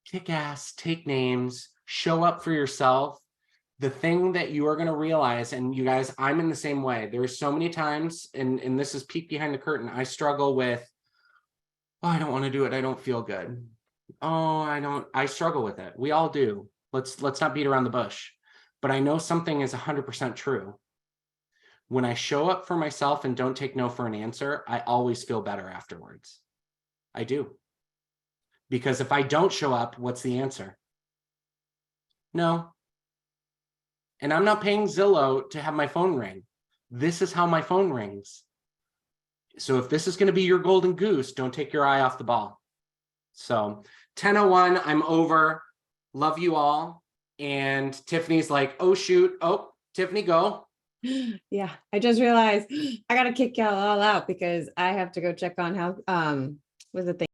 kick ass, take names, show up for yourself. The thing that you are going to realize, and you guys, I'm in the same way. There's so many times, and this is peek behind the curtain, I struggle with, oh, I don't want to do it. I don't feel good. Oh, I struggle with it. We all do. Let's not beat around the bush. But I know something is 100% true. When I show up for myself and don't take no for an answer, I always feel better afterwards. I do. Because if I don't show up, what's the answer? No. And I'm not paying Zillow to have my phone ring. This is how my phone rings. So if this is going to be your golden goose, don't take your eye off the ball. So 10:01, I'm over. Love you all. And Tiffany's like, oh, shoot. Oh, Tiffany, go. Yeah, I just realized I gotta kick y'all all out because I have to go check on how was the thing.